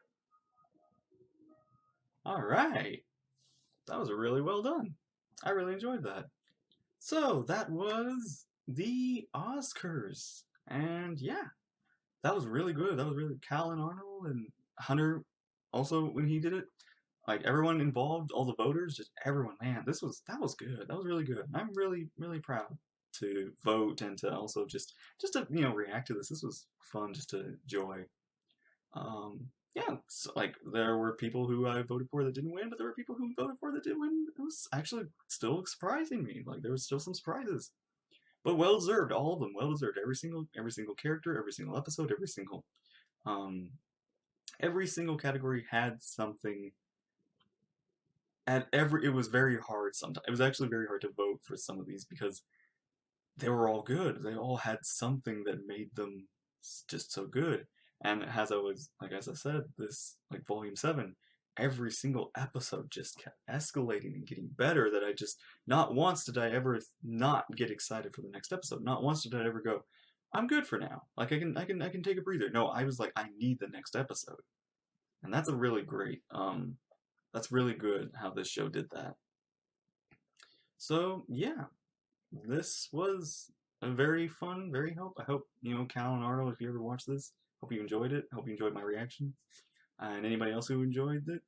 All right. That was really well done. I really enjoyed that. So, that was the Ozcars. And yeah. That was really good. That was really Cal and Arnold and Hunter also when he did it. Like everyone involved, all the voters, just everyone, man, that was good. That was really good. I'm really, really proud to vote and to also just to react to this. This was fun just to enjoy. Yeah, so, like there were people who I voted for that didn't win, but there were people who voted for that did win. It was actually still surprising me. Like there was still some surprises. But well deserved, all of them. Well deserved. Every single character, every single episode, every single category had something. It was very hard sometimes. It was actually very hard to vote for some of these because they were all good. They all had something that made them just so good. And as I said, this Volume 7. Every single episode just kept escalating and getting better, that I just, not once did I ever not get excited for the next episode. Not once did I ever go, I'm good for now. Like I can take a breather. No, I was like, I need the next episode. And that's a really great, that's really good how this show did that. So yeah, this was a very fun, I hope, Cal and Arnold, if you ever watch this, hope you enjoyed it. Hope you enjoyed my reaction. And anybody else who enjoyed it,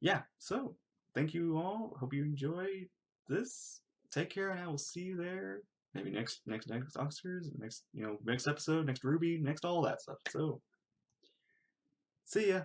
yeah, so thank you all. Hope you enjoyed this. Take care, and I will see you there. Maybe next Oscars, next episode, next RWBY, next all that stuff. So, see ya.